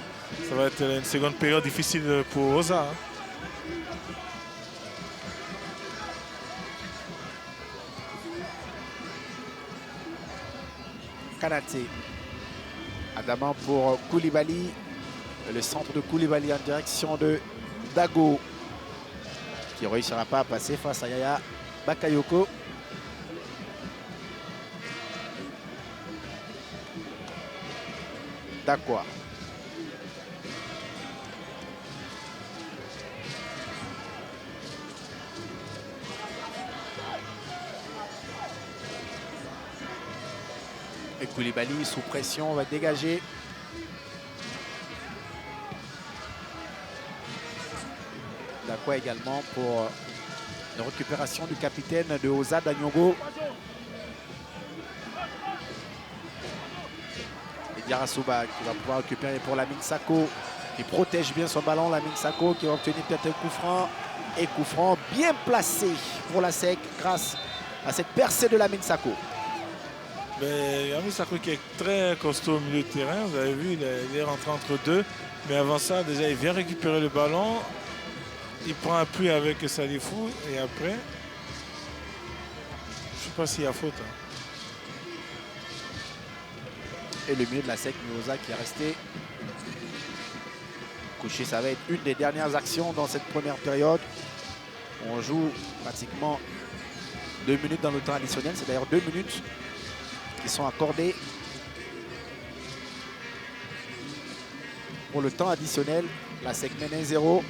Ça va être une seconde période difficile pour Oza. Kanaté. Adamant pour Koulibaly. Le centre de Koulibaly en direction de Dago, qui ne réussira pas à passer face à Yaya Bakayoko. Dakwa. Et Koulibaly sous pression va dégager. Dakwa également pour la récupération du capitaine de Oza, Danyongo. Et Diarra-Souba qui va pouvoir récupérer pour Lamine Sako, qui protège bien son ballon. Lamine Sako qui va obtenir peut-être un coup franc. Et coup franc bien placé pour la SEC grâce à cette percée de Lamine Sako. Lamine Sako qui est très costaud au milieu de terrain. Vous avez vu, il est rentré entre deux. Mais avant ça, déjà, il vient récupérer le ballon. Il prend appui avec Salifou et après, je ne sais pas s'il y a faute. Et le milieu de la SEC, Mioza qui est resté couché. Ça va être une des dernières actions dans cette première période. On joue pratiquement 2 minutes dans le temps additionnel. C'est d'ailleurs 2 minutes qui sont accordées pour le temps additionnel. La SEC mène 1-0.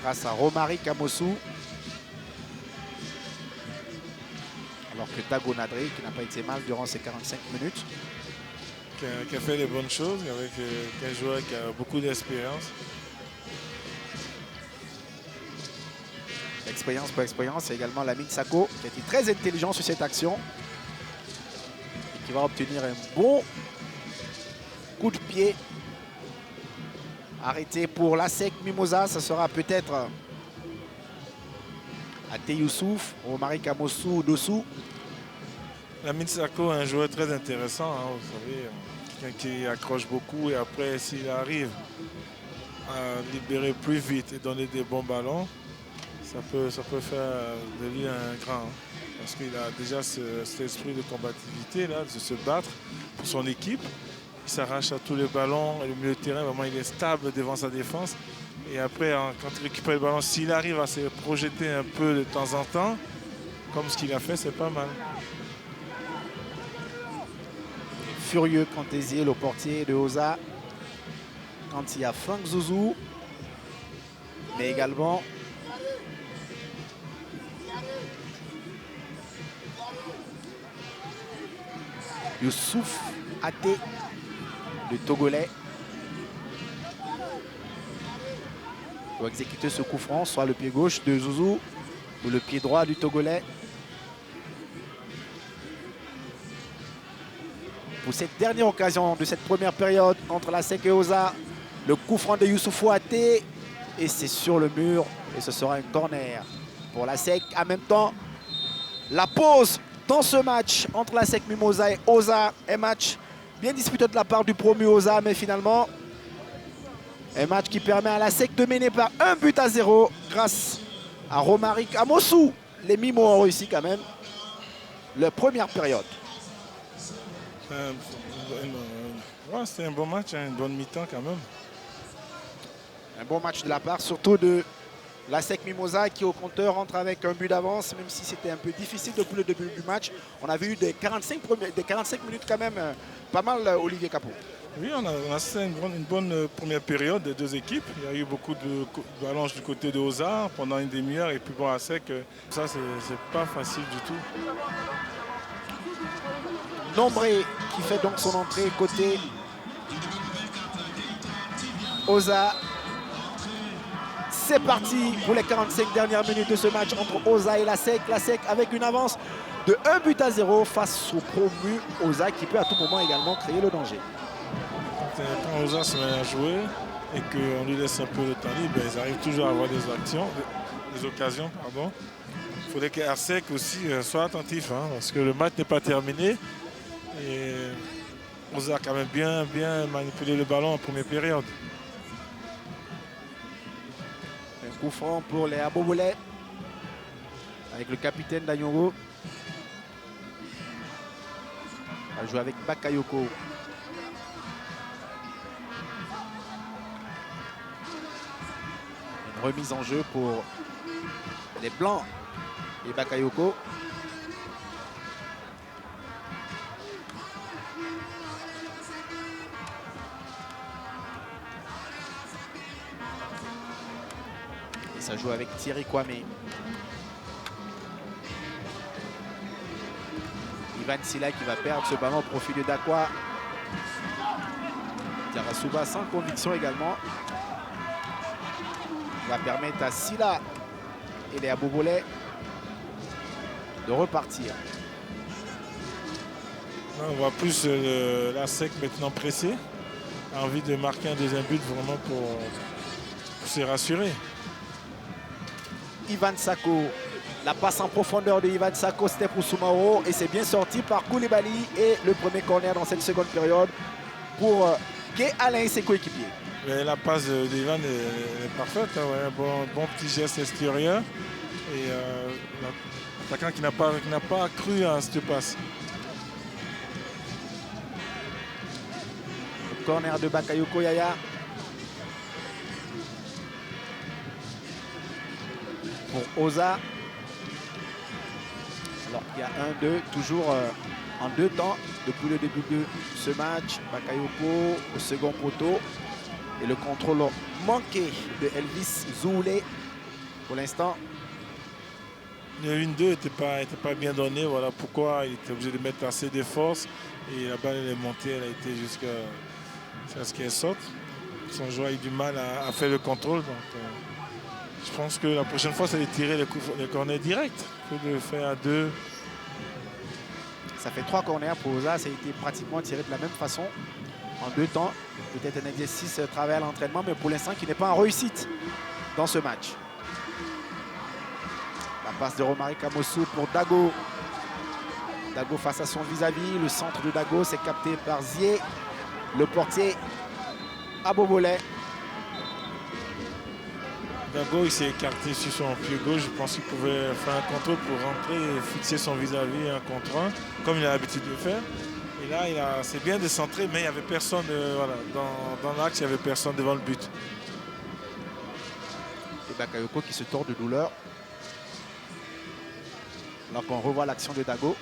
Grâce à Romari Kamosou. Alors que Dago Nadri, qui n'a pas été mal durant ces 45 minutes. Qui a fait les bonnes choses avec un joueur qui a beaucoup d'expérience. Expérience pour expérience, c'est également Lamine Sako qui a été très intelligent sur cette action. Et qui va obtenir un bon coup de pied. Arrêté pour la SEC Mimosa, ça sera peut-être Ate Youssouf, Romari Kamosou dessous. Lamine Sako est un joueur très intéressant, hein, vous savez, quelqu'un qui accroche beaucoup et après s'il arrive à libérer plus vite et donner des bons ballons, ça peut faire de lui un grand. Hein, parce qu'il a déjà cet esprit de combativité, là, de se battre pour son équipe. Il s'arrache à tous les ballons et le milieu de terrain, vraiment, il est stable devant sa défense. Et après, quand il récupère le ballon, s'il arrive à se projeter un peu de temps en temps, comme ce qu'il a fait, c'est pas mal. Furieux Kantesi, le portier de Oza. Quand il y a Franck Zouzou, mais également Youssouf Ate, le Togolais, pour exécuter ce coup franc, soit le pied gauche de Zouzou ou le pied droit du Togolais. Pour cette dernière occasion de cette première période entre la SEC et Oza, le coup franc de Youssoufou Ate, et c'est sur le mur et ce sera un corner pour la SEC. En même temps, La pause dans ce match entre la SEC Mimosa et OSA. Un match bien disputé de la part du promu OSA, mais finalement, un match qui permet à la SEC de mener par 1-0 grâce à Romaric Amosou. Les Mimos ont réussi quand même la première période. C'est un bon match, une bonne mi-temps quand même. Un bon match de la part, surtout de la SEC Mimosa qui au compteur rentre avec un but d'avance, même si c'était un peu difficile depuis le début du match. On avait eu des 45 minutes quand même, pas mal, Olivier Capot. Oui, on a assisté à une bonne première période des deux équipes. Il y a eu beaucoup de ballons du côté de OSA pendant une demi-heure. Et puis bon, à SEC, ça, c'est pas facile du tout. Nombré qui fait donc son entrée côté OSA. C'est parti pour les 45 dernières minutes de ce match entre OSA et la SEC. La SEC avec une avance de 1-0 face au promu OSA qui peut à tout moment également créer le danger. Quand OSA se met à jouer et qu'on lui laisse un peu de temps libre, ils arrivent toujours à avoir des occasions. Il faudrait que la SEC aussi soit attentif, parce que le match n'est pas terminé. Et OSA a quand même bien manipulé le ballon en première période. Un coup franc pour les Abobolais avec le capitaine Danyongo. On va jouer avec Bakayoko. Une remise en jeu pour les Blancs et Bakayoko. Et ça joue avec Thierry Kwame. Ivan Silla qui va perdre ce ballon au profit de Dakwa. Tiarasuba sans conviction également. Il va permettre à Silla et les Abobolais de repartir. On voit plus la SEC maintenant pressée. A envie de marquer un deuxième but vraiment pour se rassurer. Ivan Sako, la passe en profondeur de Ivan Sako, c'était pour Soumaoro et c'est bien sorti par Koulibaly et le premier corner dans cette seconde période pour Gué Alain et ses coéquipiers. La passe d'Ivan est parfaite, un bon petit geste extérieur et l'attaquant qui n'a pas cru à cette passe. Le corner de Bakayoko Yaya. Pour Oza, alors qu'il y a 1-2, toujours en deux temps depuis le début de ce match. Bakayoko au second poteau et le contrôle manqué de Elvis Zoulé pour l'instant. Le 1-2 n'était pas bien donné, voilà pourquoi il était obligé de mettre assez de force et la balle elle est montée, elle a été jusqu'à ce qu'elle saute. Son joueur a eu du mal à faire le contrôle. Donc, je pense que la prochaine fois, c'est de tirer les corners directs que de faire à deux. Ça fait 3 corners pour Oza. Ça a été pratiquement tiré de la même façon en 2 temps. Peut-être un exercice à travers l'entraînement, mais pour l'instant qui n'est pas en réussite dans ce match. La passe de Romaric Amosou pour Dago. Dago face à son vis-à-vis. Le centre de Dago, c'est capté par Zié. Le portier Abobolais. Dago, il s'est écarté sur son pied gauche. Je pense qu'il pouvait faire un contrôle pour rentrer et fixer son vis-à-vis un contre un, comme il a l'habitude de faire. Et là, c'est bien de centrer, mais il n'y avait personne dans l'axe, il n'y avait personne devant le but. Et Bakayoko qui se tord de douleur. Alors qu'on revoit l'action de Dago.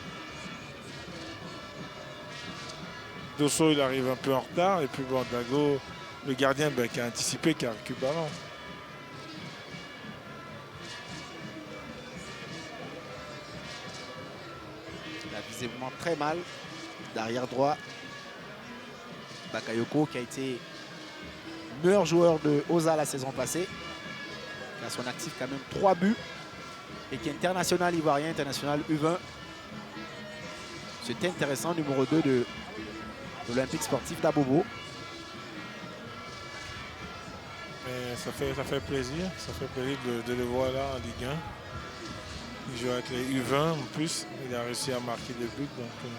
Dosso, il arrive un peu en retard. Et puis bon, Dago, le gardien qui a anticipé, qui a récupéré le ballon. Visiblement très mal d'arrière droit. Bakayoko qui a été meilleur joueur de Oza la saison passée. Il a son actif quand même 3 buts et qui est international ivoirien, international U20. C'était intéressant, numéro 2 de l'Olympique sportif d'Abobo. Mais ça fait plaisir de le voir là en Ligue Il joue avec les U20 en plus. Il a réussi à marquer des buts. Donc,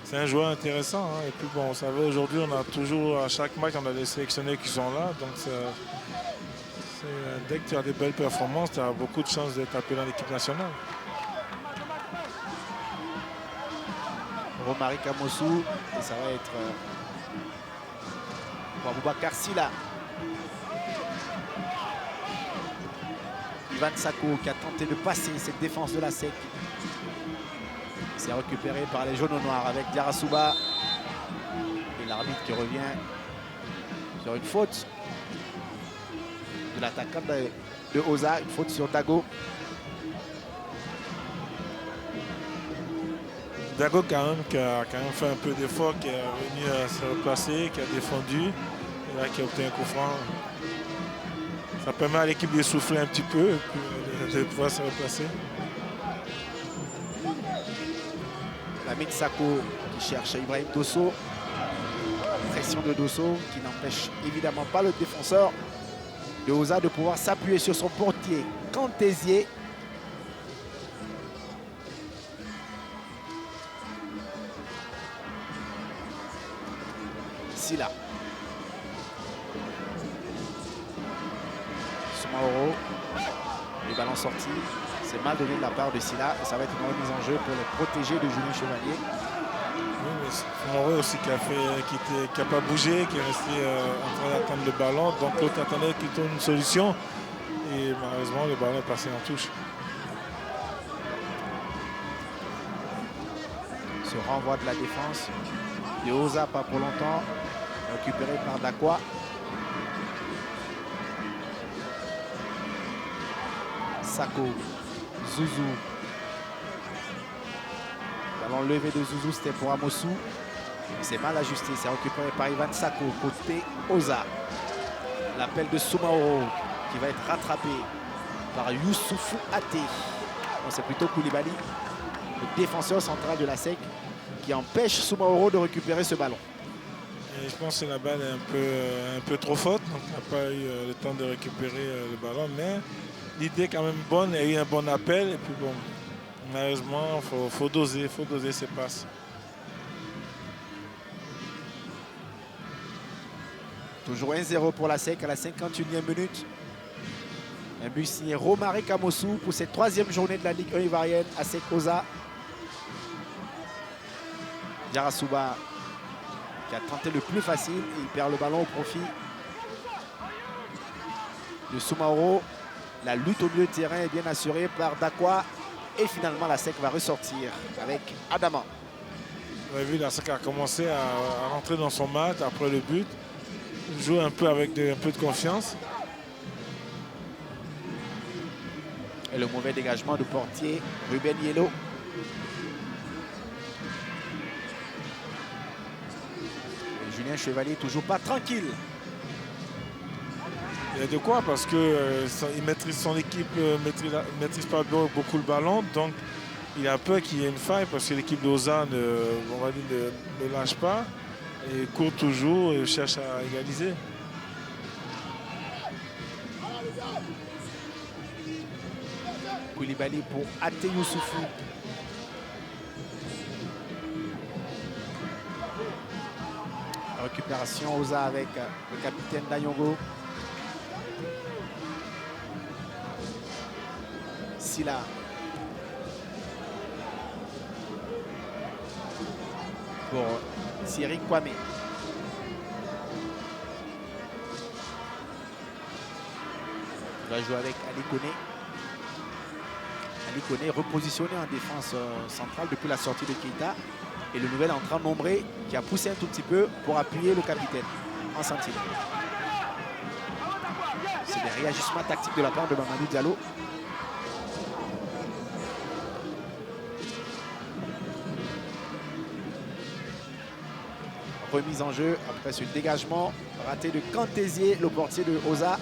c'est un joueur intéressant. Hein. Et puis bon, vous savez, aujourd'hui, on a toujours, à chaque match, on a des sélectionnés qui sont là. Donc dès que tu as des belles performances, tu as beaucoup de chances d'être appelé dans l'équipe nationale. Romaric Amosou, et ça va être pour Boubacar Silla. Ivan Sako qui a tenté de passer cette défense de la SEC. C'est récupéré par les jaunes noirs avec Diarra-Souba. Et l'arbitre qui revient sur une faute de l'attaquant de Oza, une faute sur Dago. Dago qui a quand même fait un peu d'effort, qui est venu se replacer, qui a défendu, et là qui a obtenu un coup franc. Ça permet à l'équipe de souffler un petit peu et puis de pouvoir se replacer. Lamine Sako qui cherche Ibrahim Dosso. Pression de Dosso qui n'empêche évidemment pas le défenseur de Oza de pouvoir s'appuyer sur son portier Cantésier. Silla. Soumaoro. Les ballons sortis. C'est mal donné de la part de Silla. Et ça va être une remise en jeu pour les protéger de Julien Chevalier. Oui, mais Soumaoro aussi qui n'a pas bougé, qui est resté en train d'attendre le ballon. Donc l'autre attendait qu'il trouve une solution. Et malheureusement, le ballon est passé en touche. Ce renvoi de la défense de Oza, pas pour longtemps. Récupéré par Dakwa. Sako. Zouzou. Ballon levé de Zouzou, c'était pour Amosou. C'est mal ajusté, c'est récupéré par Ivan Sako, côté Oza. L'appel de Soumaoro qui va être rattrapé par Youssoufou Até. C'est plutôt Koulibaly, le défenseur central de la SEC, qui empêche Soumaoro de récupérer ce ballon. Et je pense que la balle est un peu trop forte, donc on n'a pas eu le temps de récupérer le ballon. Mais l'idée est quand même bonne, il y a eu un bon appel. Et puis bon, malheureusement, il faut doser ses passes. Toujours 1-0 pour la SEC à la 51e minute. Un but signé Romaric Amosou pour cette troisième journée de la Ligue 1 ivoirienne à SEC Oza. Diarra-Souba qui a tenté le plus facile et il perd le ballon au profit de Soumaoro. La lutte au milieu de terrain est bien assurée par Dakwa. Et finalement, la SEC va ressortir avec Adama. On a vu la SEC a commencé à rentrer dans son match après le but. Il joue un peu avec un peu de confiance. Et le mauvais dégagement de portier Ruben Yellow. Et Julien Chevalier toujours pas tranquille. Il y a de quoi parce qu'il maîtrise son équipe, maîtrise pas beaucoup le ballon. Donc il a peur qu'il y ait une faille parce que l'équipe d'Oza ne lâche pas et court toujours et cherche à égaliser. Koulibaly pour Até Youssoufou. Récupération Oza avec le capitaine Danyongo. Silla. Pour Thierry Kwame. Il va jouer avec Ali Koné. Ali Koné repositionné en défense centrale depuis la sortie de Keita. Et le nouvel entrant Nombré qui a poussé un tout petit peu pour appuyer le capitaine en sentinelle. C'est des réagissements tactiques de la part de Mamadou Diallo. Remise en jeu après ce dégagement raté de Cantésier, le portier de Oza.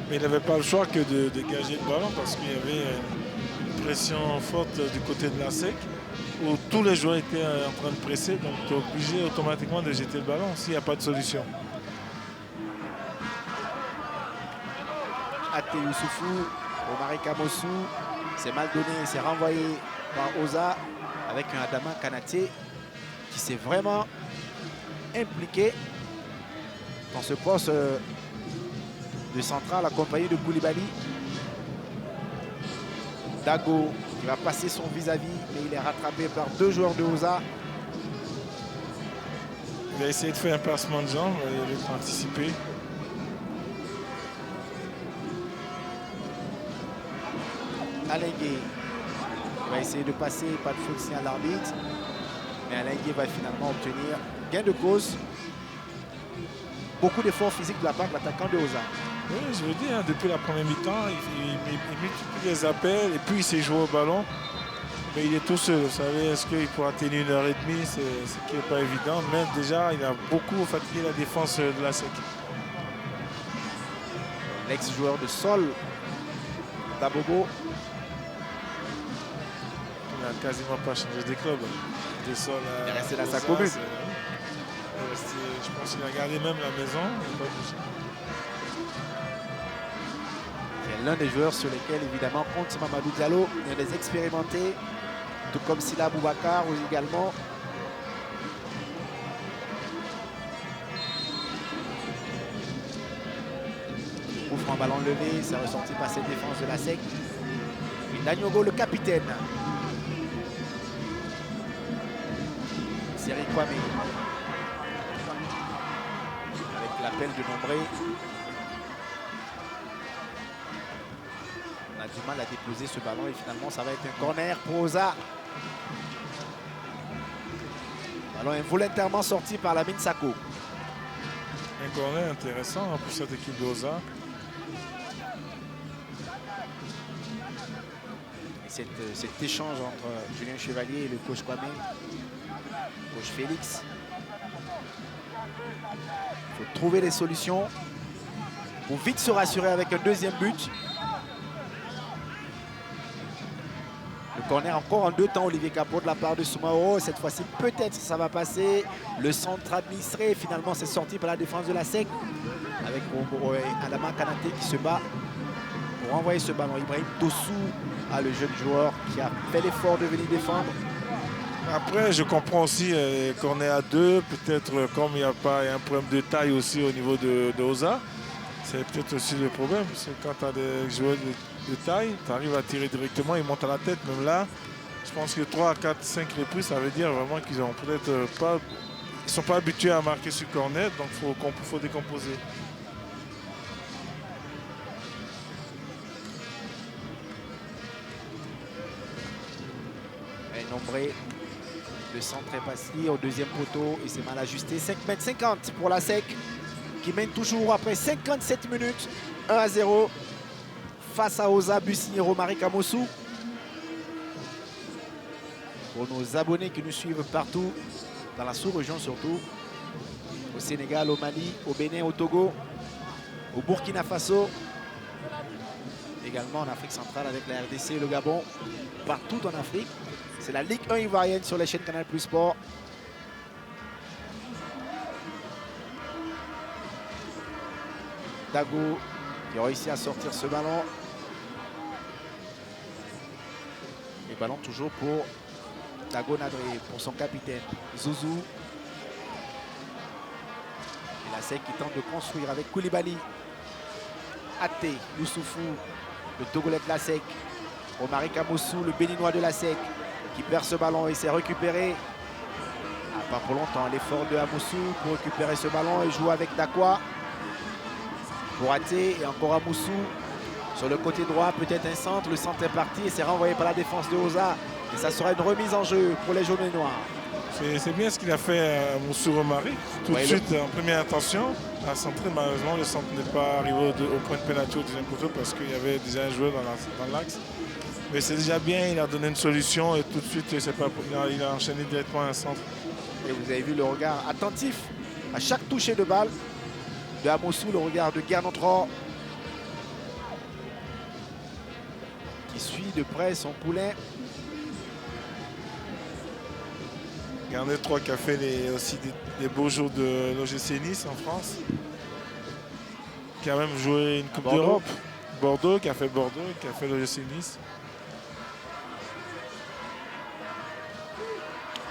Mais il n'avait pas le choix que de dégager le ballon parce qu'il y avait une pression forte du côté de la SEC où tous les joueurs étaient en train de presser. Donc tu es obligé automatiquement de jeter le ballon s'il n'y a pas de solution. Até Youssoufou Omari Kamosu, c'est mal donné, c'est renvoyé par Oza avec un Adama Kanate qui s'est vraiment impliqué dans ce poste de central accompagné de Koulibaly. Dago qui va passer son vis-à-vis, mais il est rattrapé par 2 joueurs de Oza. Il a essayé de faire un passement de jambes, il a anticipé. Alengue va essayer de passer, pas de faute signal à l'arbitre. Mais Alengue va finalement obtenir gain de cause. Beaucoup d'efforts physiques de la part de l'attaquant de Oza. Oui, je veux dire, depuis la première mi-temps, il multiplie les appels et puis il s'est joué au ballon. Mais il est tout seul. Vous savez, est-ce qu'il pourra tenir 1h30? C'est ce qui n'est pas évident. Mais déjà, il a beaucoup fatigué la défense de la SEC. L'ex-joueur de Sol, Dabobo. Il n'a quasiment pas changé de club. De Sol à, il est resté dans sa commune. Je pense qu'il a gardé même la maison. C'est l'un des joueurs sur lesquels, évidemment, compte Mamadou Diallo. Il y a des expérimentés, tout comme Sila Boubacar également. Ouvre un ballon levé, c'est ressorti par cette défense de la SEC. Et Dagnogo, le capitaine. Seri Kwame. Avec l'appel de Nombré. On a du mal à déposer ce ballon et finalement ça va être un corner pour Oza. Ballon involontairement sorti par la Sako. Un corner intéressant pour cette équipe d'Oza. Cet échange entre Julien Chevalier et le coach Kwame, coach Félix. Il faut trouver des solutions pour vite se rassurer avec un deuxième but. Le corner encore en 2 temps, Olivier Capot de la part de Soumaoro. Cette fois-ci, peut-être ça va passer. Le centre administré, finalement, c'est sorti par la défense de la SEC. Avec Adama Kanate qui se bat pour envoyer ce ballon. Ibrahim Dossou, le jeune joueur qui a fait l'effort de venir défendre. Après, je comprends aussi qu'on est à 2. Peut-être comme il y a un problème de taille aussi au niveau de Oza. C'est peut-être aussi le problème. Parce que quand tu as des joueurs de taille, tu arrives à tirer directement, ils montent à la tête. Même là, je pense que 3, 4, 5 reprises, ça veut dire vraiment qu'ils ont peut-être pas. Ils ne sont pas habitués à marquer sur cornet, donc il faut décomposer. Et Nombré, le centre est passé au deuxième poteau et c'est mal ajusté. 5,50 m pour la SEC qui mène toujours après 57 minutes, 1-0 face à Oza Bussini Romari Kamosou. Pour nos abonnés qui nous suivent partout, dans la sous-région surtout, au Sénégal, au Mali, au Bénin, au Togo, au Burkina Faso, également en Afrique centrale avec la RDC et le Gabon, partout en Afrique. C'est la Ligue 1 ivoirienne sur les chaînes Canal Plus Sport. Dago qui a réussi à sortir ce ballon. Et ballon toujours pour Dago Nadré, pour son capitaine Zouzou. Et la SEC qui tente de construire avec Koulibaly, Até, Youssoufou, le Togolais de la SEC, Omari Kamosou, le Béninois de la SEC, qui perd ce ballon et s'est récupéré. Pas pour longtemps, l'effort de Amoussou pour récupérer ce ballon et jouer avec Dakwa. Pour Até et encore Amoussou. Sur le côté droit, peut-être un centre. Le centre est parti et c'est renvoyé par la défense de Oza. Et ça sera une remise en jeu pour les jaunes et noirs. C'est bien ce qu'il a fait à Moussou Romari. Tout de suite, en première intention, à centrer. Malheureusement, le centre n'est pas arrivé au point de pénalty au deuxième poteau parce qu'il y avait déjà un joueur dans l'axe. Mais c'est déjà bien, il a donné une solution et tout de suite, il a enchaîné directement un centre. Et vous avez vu le regard attentif à chaque toucher de balle de Amoussou, le regard de Guernotro qui suit de près son poulain. Garnet 3 qui a fait aussi des beaux jours de l'OGC Nice en France. Qui a même joué une Coupe d'Europe. Bordeaux, qui a fait le GC Nice.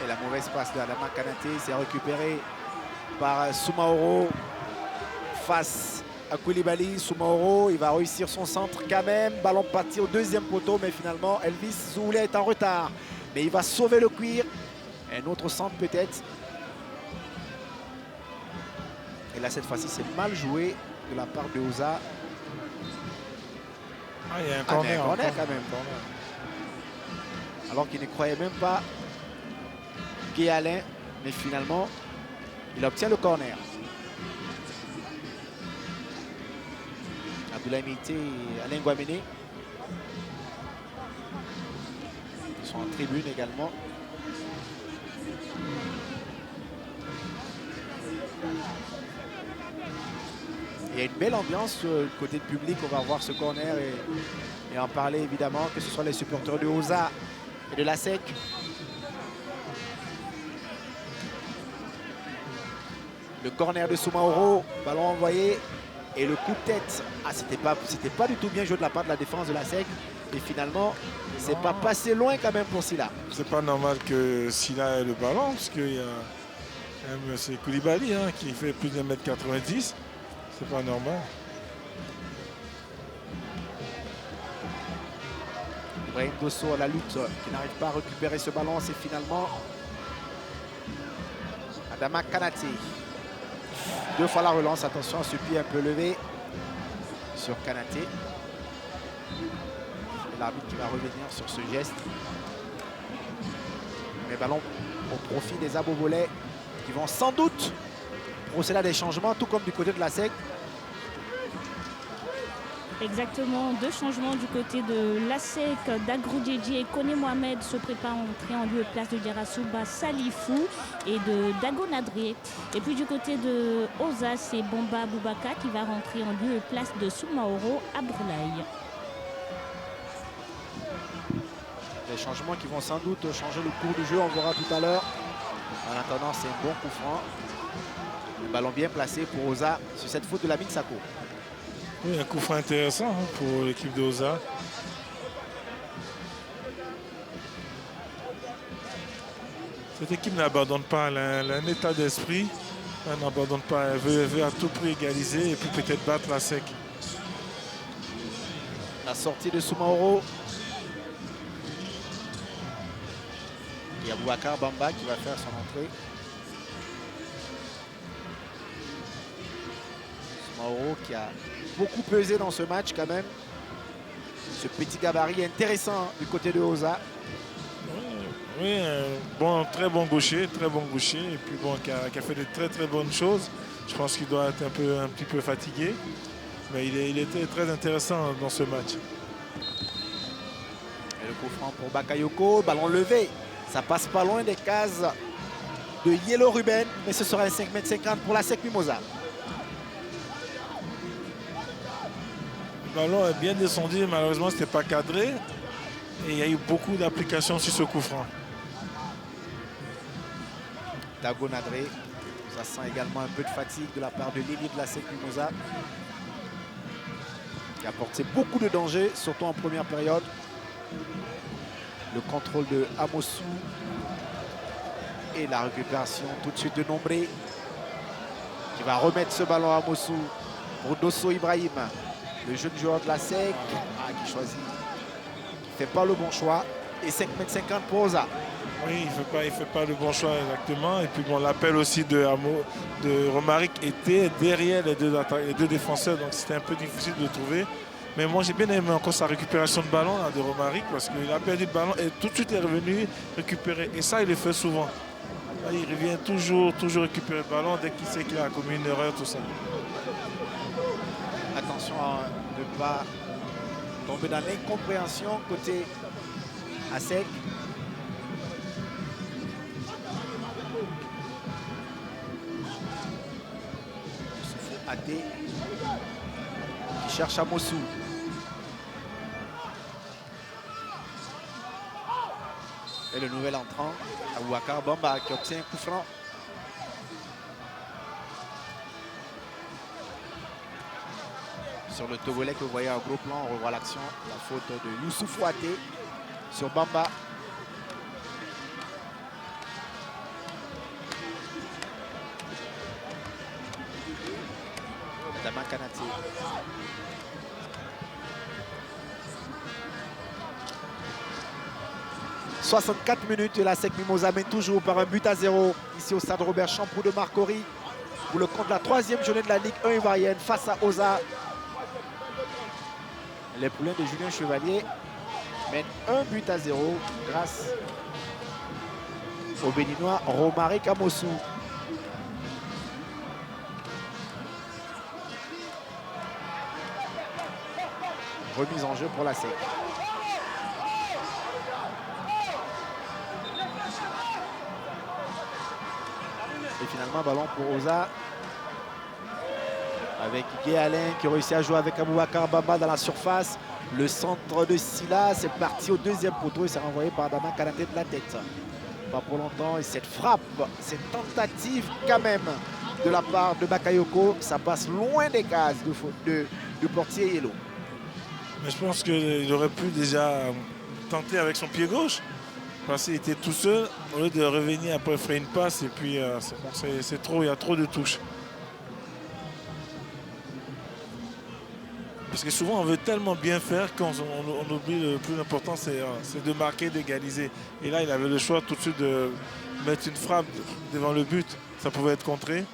Et la mauvaise passe de Adama Kanaté, c'est récupéré par Soumaoro face à Koulibaly. Soumaoro, il va réussir son centre quand même. Ballon parti au deuxième poteau, mais finalement Elvis Zoulé est en retard. Mais il va sauver le cuir. Un autre centre peut-être. Et là cette fois-ci c'est mal joué de la part de Oza. Ah, il y a un Ah, mais corner. un corner quand même. Alors qu'il ne croyait même pas Guy Alain, mais finalement il obtient le corner. Abdoulaye Meïté et Alain Guaméné. Ils sont en tribune également. Il y a une belle ambiance côté de public. On va voir ce corner et en parler évidemment, que ce soit les supporters de Oza et de la SEC. Le corner de Soumaoro, ballon envoyé et le coup de tête. Ah, c'était pas du tout bien joué de la part de la défense de la SEC. Et finalement, c'est pas passé loin quand même pour Silla. C'est pas normal que Silla ait le ballon, parce que c'est Koulibaly qui fait plus de 1m90. C'est pas normal. Ibrahim Dosso à la lutte, qui n'arrive pas à récupérer ce ballon. C'est finalement Adama Kanaté. Deux fois la relance. Attention à ce pied un peu levé sur Kanaté. L'arbitre qui va revenir sur ce geste. Mais ballon au profit des Abobolais qui vont sans doute procéder à des changements, tout comme du côté de la SEC. Exactement, deux changements du côté de l'ASEC. Dagrou Djedji et Kone Mohamed se préparent à entrer en lieu et place de Diarasouba Salifou et de Dago Nadri. Et puis du côté de Oza, c'est Bomba Boubaka qui va rentrer en lieu et place de Soumaoro Abroulaye. Des changements qui vont sans doute changer le cours du jeu, on verra tout à l'heure. En attendant, c'est un bon coup franc. Un ballon bien placé pour Oza sur cette faute de Lamine Sako. Oui, un coup franc intéressant pour l'équipe de Oza. Cette équipe n'abandonne pas, elle a un état d'esprit. Elle n'abandonne pas, elle veut à tout prix égaliser et puis peut-être battre la SEC. La sortie de Soumaoro. Il y a Boubacar Bamba qui va faire son entrée. Soumaoro qui a beaucoup pesé dans ce match quand même. Ce petit gabarit intéressant du côté de Oza. Oui, très bon gaucher, et puis bon, qui a fait de très bonnes choses. Je pense qu'il doit être un petit peu fatigué, mais il était très intéressant dans ce match. Et le coup franc pour Bakayoko, ballon levé. Ça passe pas loin des cases de Yellow Ruben, mais ce sera un 5,50 m pour la SEC Mimosa. Le ballon est bien descendu, malheureusement, ce n'était pas cadré. Et il y a eu beaucoup d'applications sur ce coup franc. Dago Nadré, ça sent également un peu de fatigue de la part de l'ailier de la SEC Mimosa, qui a porté beaucoup de danger, surtout en première période. Le contrôle de Amossou et la récupération tout de suite de Nombré, qui va remettre ce ballon à Amossou pour Dosso Ibrahim, le jeune joueur de la SEC, qui choisit, qui ne fait pas le bon choix. Et 5,50 m pour Oza. Oui, il fait pas le bon choix exactement. Et puis bon, l'appel aussi de Romaric était derrière les deux défenseurs, donc c'était un peu difficile de le trouver. Mais moi j'ai bien aimé encore sa récupération de ballon là, de Romaric, parce qu'il a perdu le ballon et tout de suite il est revenu récupérer. Et ça il le fait souvent. Là, il revient toujours récupérer le ballon dès qu'il sait qu'il a commis une erreur, tout ça. Attention à ne pas tomber dans l'incompréhension côté ASEC. Até qui cherche à Mossou. Et le nouvel entrant, Aboubacar Bamba, qui obtient un coup franc. sur le Togolais que vous voyez en gros plan. On revoit l'action, la faute de Youssoufou Até sur Bamba. Adama Kanaté. « 64 minutes et la SEC Mimosas mène toujours par un but à 0 ici au stade Robert Champoux de Marcory pour le compte de la 3e journée de la Ligue 1 ivoirienne face à Oza. Les poulains de Julien Chevalier mènent un but à 0 grâce au Béninois Romaric Amossou. Remise en jeu pour la SEC. Et finalement, ballon pour Oza. Avec Guy Alain qui réussit à jouer avec Aboubakar Bamba dans la surface. Le centre de Silla, c'est parti au 2e poteau et c'est renvoyé par Adama Kanaté de la tête. Pas pour longtemps. Et cette frappe, cette tentative quand même de la part de Bakayoko, ça passe loin des cases de portier Yellow. Mais je pense qu'il aurait pu déjà tenter avec son pied gauche. Parce qu'il était tout seul, au lieu de revenir après faire une passe, et puis c'est trop, il y a trop de touches. Parce que souvent on veut tellement bien faire qu'on oublie le plus important, c'est de marquer, d'égaliser. Et là il avait le choix tout de suite de mettre une frappe devant le but, ça pouvait être contré.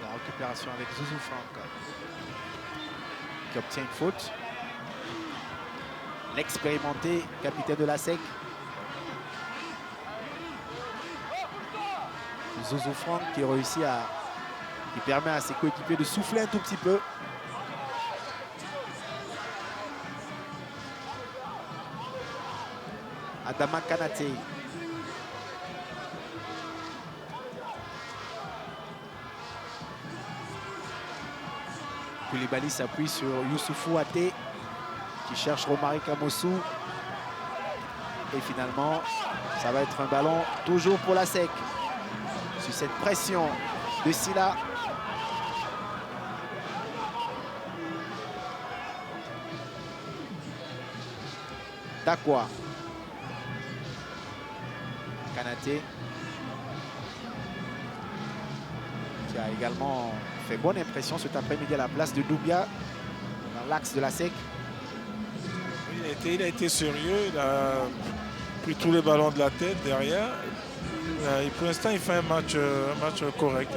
La récupération avec Zouzou Franck, qui obtient une faute. L'expérimenté capitaine de la SEC. Zouzou Franck qui permet à ses coéquipiers de souffler un tout petit peu. Adama Kanaté. Koulibaly s'appuie sur Youssoufou Até qui cherche Romaric Amossou. Et finalement, ça va être un ballon toujours pour la SEC. Sur cette pression de Silla. Dakwa. Kanaté. Qui a également fait bonne impression cet après-midi à la place de Doubia dans l'axe de la SEC. Il a été sérieux, il a pris tous les ballons de la tête derrière. Et pour l'instant, il fait un match correct.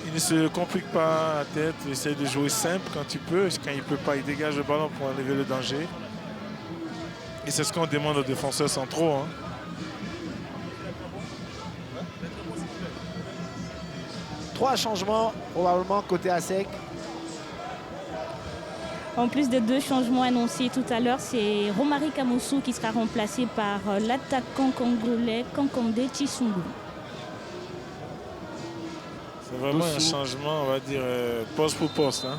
Il ne se complique pas la tête, il essaie de jouer simple quand il peut. Quand il ne peut pas, il dégage le ballon pour enlever le danger. Et c'est ce qu'on demande aux défenseurs centraux. Hein. Trois changements probablement côté ASEC. En plus des 2 changements annoncés tout à l'heure, c'est Romaric Amossou qui sera remplacé par l'attaquant congolais Kankandé Chisungu. C'est vraiment un changement, on va dire, poste pour poste. Hein.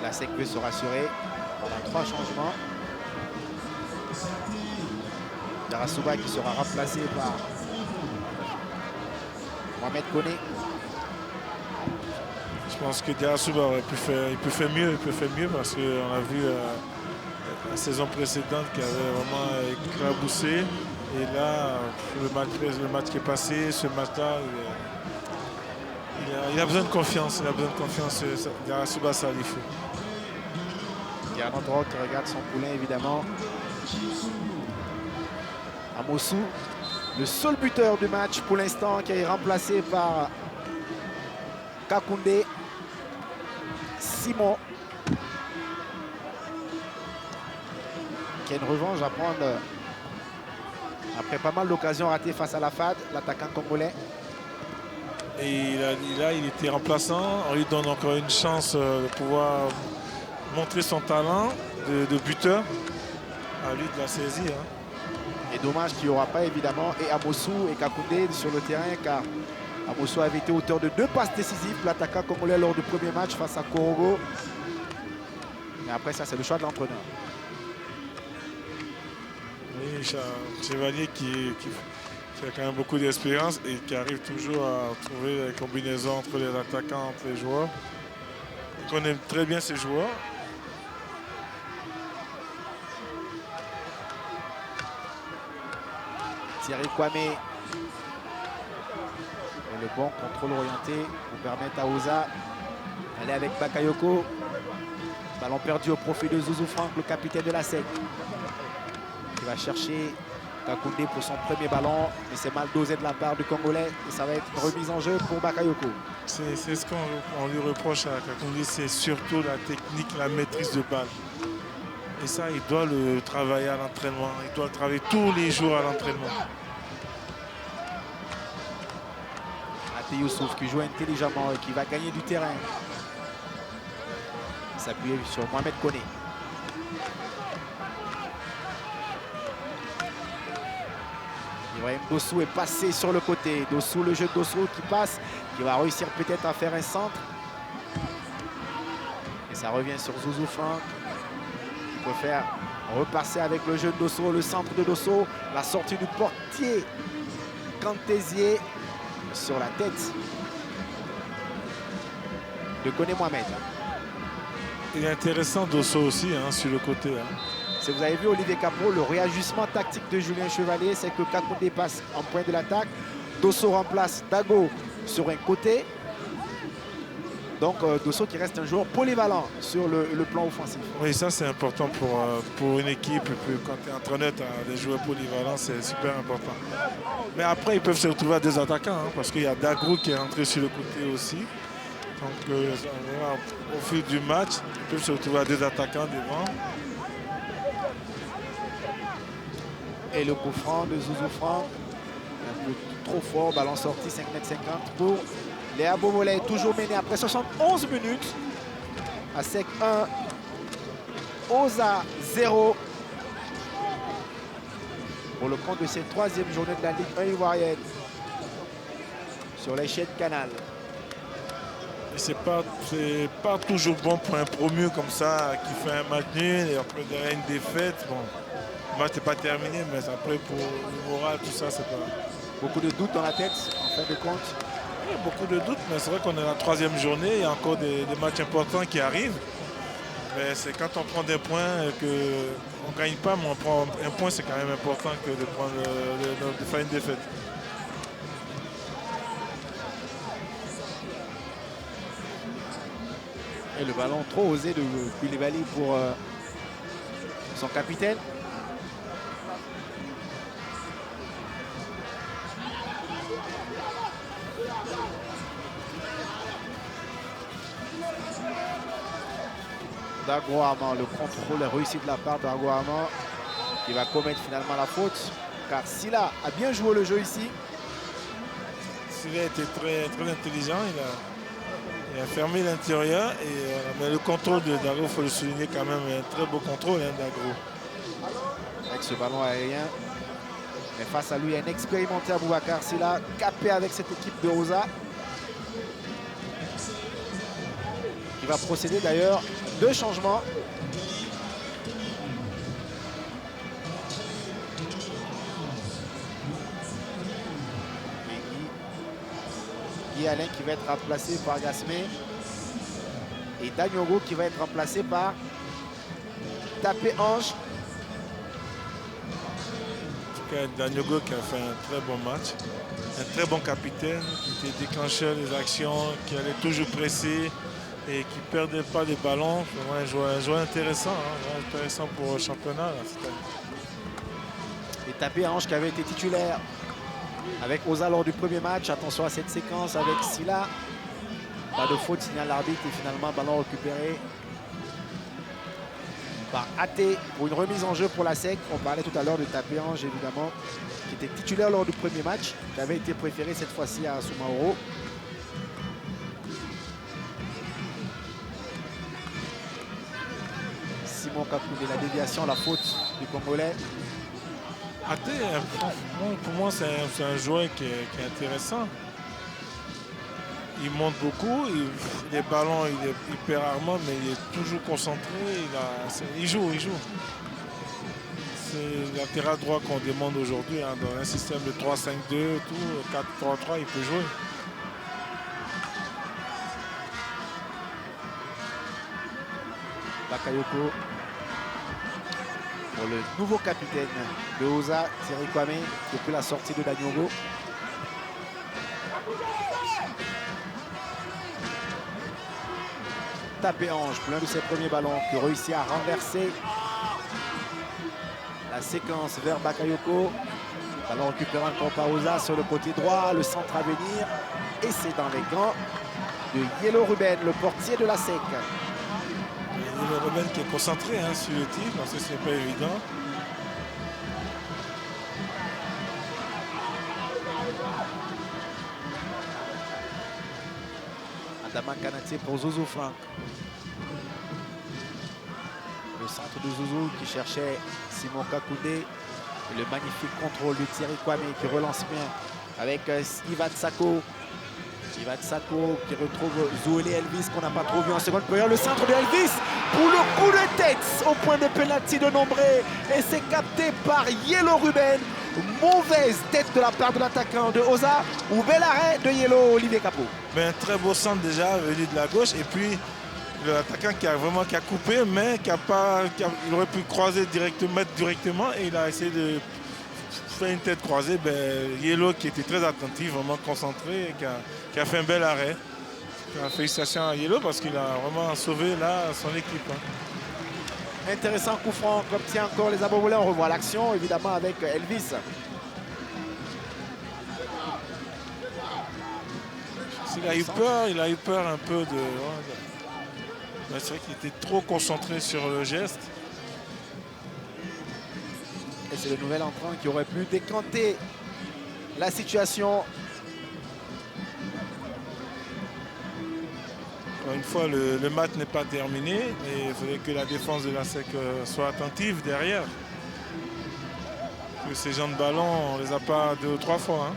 La SEC veut se rassurer pendant 3 changements. Darasouba qui sera remplacé par Mohamed Koné. Je pense que Darasouba peut faire mieux parce qu'on a vu la saison précédente qui avait vraiment éclaboussé. Et là, le match qui est passé, ce match-là, il a besoin de confiance. Il a besoin de confiance, Darasouba Salifou. Il y a un autre qui regarde son poulain, évidemment. Amossou, le seul buteur du match pour l'instant, qui est remplacé par Kakoundé Simon. Qui a une revanche à prendre après pas mal d'occasions ratées face à la FAD, l'attaquant congolais. Et là, il était remplaçant. On lui donne encore une chance de pouvoir montrer son talent de buteur. À lui de la saisie. Hein. Et dommage qu'il n'y aura pas évidemment et Amossou et Kakoundé sur le terrain, car Amossou avait été auteur de 2 passes décisives pour l'attaquant congolais lors du premier match face à Korogo. Mais après ça, c'est le choix de l'entraîneur. Oui, Chevalier qui a quand même beaucoup d'expérience et qui arrive toujours à trouver les combinaisons entre les attaquants, entre les joueurs. Il connaît très bien ses joueurs. Thierry Kwame. Et le bon contrôle orienté pour permettre à Oza d'aller avec Bakayoko. Ballon perdu au profit de Zouzou Franck, le capitaine de la SEC. Qui va chercher Kakoundé pour son premier ballon. Mais c'est mal dosé de la part du Congolais. Et ça va être une remise en jeu pour Bakayoko. C'est ce qu'on lui reproche à Kakoundé, c'est surtout la technique, la maîtrise de balle. Et ça, il doit le travailler à l'entraînement. Il doit le travailler tous les jours à l'entraînement. Até Youssouf qui joue intelligemment et qui va gagner du terrain. S'appuyer sur Mohamed Koné. Ibrahim Dossou est passé sur le côté. Dossou, le jeu de Dossou qui passe, qui va réussir peut-être à faire un centre. Et ça revient sur Zouzou Franck. Il peut faire repasser avec le jeu de Dosso, le centre de Dosso, la sortie du portier Cantésier sur la tête de Koné Mohamed. Il est intéressant Dosso aussi sur le côté. Si vous avez vu Olivier Capot, le réajustement tactique de Julien Chevalier, c'est que Kakoundé passe en point de l'attaque. Dosso remplace Dago sur un côté. Donc Dosso qui reste un joueur polyvalent sur le plan offensif. Oui, ça c'est important pour une équipe. Et puis, quand tu es entraîneur, tu as des joueurs polyvalents, c'est super important. Mais après, ils peuvent se retrouver à des attaquants, parce qu'il y a Dagrou qui est entré sur le côté aussi. Donc au fil du match, ils peuvent se retrouver à des attaquants devant. Et le coup franc de Zouzou Franck, un peu trop fort, ballon sorti, 5,50 m pour Léa Beaumolet, toujours mené après 71 minutes. À SEC 1, Oza 0. Pour le compte de cette troisième journée de la Ligue 1 ivoirienne. Sur les chaînes Canal. C'est pas toujours bon pour un promu comme ça qui fait un match nul et après derrière une défaite. Bon, le match n'est pas terminé, mais après pour le moral, tout ça, c'est pas... Beaucoup de doutes dans la tête, en fin de compte. Il y a beaucoup de doutes, mais c'est vrai qu'on est à la troisième journée, il y a encore des matchs importants qui arrivent. Mais c'est quand on prend des points qu'on ne gagne pas, mais on prend un point, c'est quand même important que de faire une défaite. Et le ballon trop osé de Koulibaly pour son capitaine. Dago Armand, le contrôle est réussi de la part d'Dago Armand qui va commettre finalement la faute. Car Silla a bien joué le jeu ici. Silla était très, très intelligent. Il a fermé l'intérieur. Mais le contrôle de Dago, il faut le souligner quand même, un très beau contrôle Dago. Avec ce ballon aérien. Mais face à lui, un expérimenté Aboubacar Silla, capé avec cette équipe de Oza. Qui va procéder d'ailleurs 2 changements. Guy Alain qui va être remplacé par Gasmé. Et Danyogo qui va être remplacé par Tapé Ange. En tout cas, Danyogo qui a fait un très bon match. Un très bon capitaine qui était déclencheur des actions, qui allait toujours presser et qui ne perdait pas les ballons. Un joueur intéressant, intéressant pour le championnat. Là, et Tapé Ange qui avait été titulaire avec Oza lors du premier match. Attention à cette séquence avec Silla. Pas de faute, signale l'arbitre et finalement ballon récupéré par Até pour une remise en jeu pour la SEC. On parlait tout à l'heure de Tapé Ange évidemment, qui était titulaire lors du premier match, qui avait été préféré cette fois-ci à Soumaoro. Simon Kakoundé, la déviation, la faute du Congolais. Até, pour moi, c'est un joueur qui est intéressant. il monte beaucoup, les ballons, il perd rarement, mais il est toujours concentré. Il joue. C'est le latéral droit qu'on demande aujourd'hui. Hein, dans un système de 3-5-2, tout, 4-3-3, il peut jouer. Bakayoko pour le nouveau capitaine de Oza, Thierry Kwame, depuis la sortie de Daniogo. Tapé Ange pour l'un de ses premiers ballons qui réussit à renverser la séquence vers Bakayoko. Ballon récupéré encore par Oza sur le côté droit, le centre à venir. Et c'est dans les gants de Yellow Ruben, le portier de la SEC. Yellow Ruben qui est concentré hein, sur le tir, parce que c'est pas évident. Adama Kanate pour Zouzou Frank. Le centre de Zouzou qui cherchait Simon Kakoundé. Le magnifique contrôle de Thierry Kwame qui relance bien avec Ivan Sako. Ivan Sako qui retrouve Zouélé Elvis qu'on n'a pas trop vu en seconde période. Le centre de Elvis pour le coup de tête au point de pénalty de Nombré. Et c'est capté par Yellow Ruben. Mauvaise tête de la part de l'attaquant de Oza ou bel arrêt de Yellow Olivier Capot. Mais un très beau centre déjà venu de la gauche et puis l'attaquant qui a coupé mais il aurait pu croiser directement, mettre directement et il a essayé de faire une tête croisée. Yellow qui était très attentif, vraiment concentré et qui a fait un bel arrêt. Félicitations à Yellow parce qu'il a vraiment sauvé là son équipe. Hein. Intéressant coup franc qu'obtient encore les Abobolais. On revoit l'action évidemment avec Elvis. Il a eu peur un peu de... C'est vrai qu'il était trop concentré sur le geste. Et c'est le nouvel entrant qui aurait pu décanter la situation. Encore une fois, le match n'est pas terminé, mais il faudrait que la défense de la SEC soit attentive derrière. Parce que ces gens de ballon, on ne les a pas 2 ou 3 fois. Hein.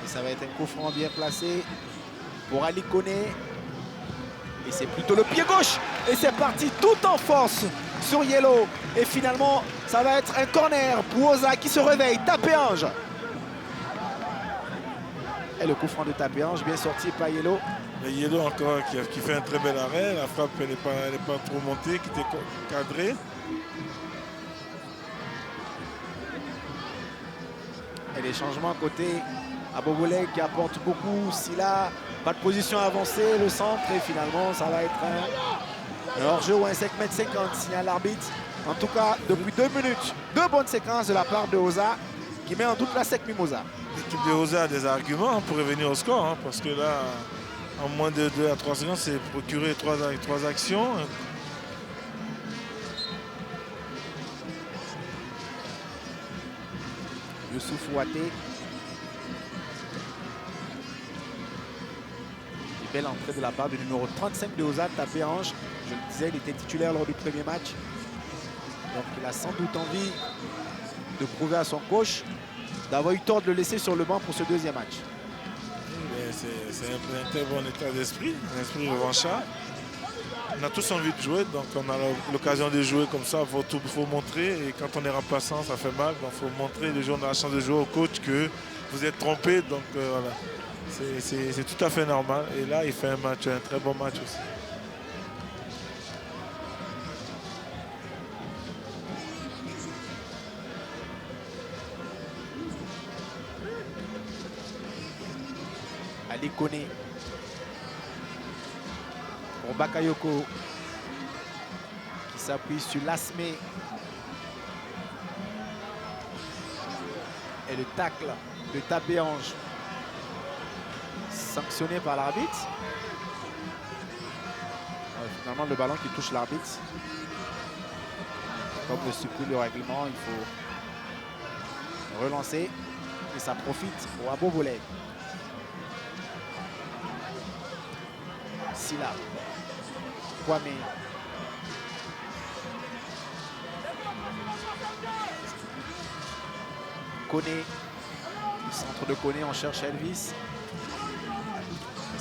Et ça va être un coup franc bien placé pour Ali Koné. Et c'est plutôt le pied gauche. Et c'est parti tout en force sur Yellow. Et finalement, ça va être un corner pour Oza qui se réveille. Tapé Ange. Et le coup franc de Tapé Ange, bien sorti par Yellow. Et Yellow encore qui fait un très bel arrêt. La frappe, elle n'est pas trop montée, qui était cadrée. Et les changements à côté. Abobolé qui apporte beaucoup. Silla, pas de position avancée, le centre. Et finalement, ça va être un hors-jeu ou un 5m50, signale l'arbitre. En tout cas, depuis 2 minutes, 2 bonnes séquences de la part de Oza qui met en doute la SEC Mimosa. L'équipe de Oza a des arguments pour revenir au score. Hein, parce que là, en moins de 2 à 3 secondes, c'est procurer 3 actions. Youssouf Ouaté. Belle entrée de la part du numéro 35 de Oza, Tapé Ange. Je le disais, il était titulaire lors du premier match. Donc il a sans doute envie de prouver à son coach d'avoir eu tort de le laisser sur le banc pour ce deuxième match. C'est un très bon état d'esprit, un esprit revanchard. On a tous envie de jouer, donc on a l'occasion de jouer comme ça, il faut montrer. Et quand on est remplaçant, ça fait mal. Donc il faut montrer, les gens ont la chance de jouer au coach que vous êtes trompé. Donc voilà. C'est tout à fait normal. Et là, il fait un très bon match aussi. Ali Koné pour Bakayoko qui s'appuie sur Lasmé. Et le tacle de Tapé Ange sanctionné par l'arbitre. Finalement, le ballon qui touche l'arbitre. Comme le supplie le règlement, il faut relancer. Et ça profite pour Abobolé. Silla. Kwame. Koné. Le centre de Koné, on cherche Elvis.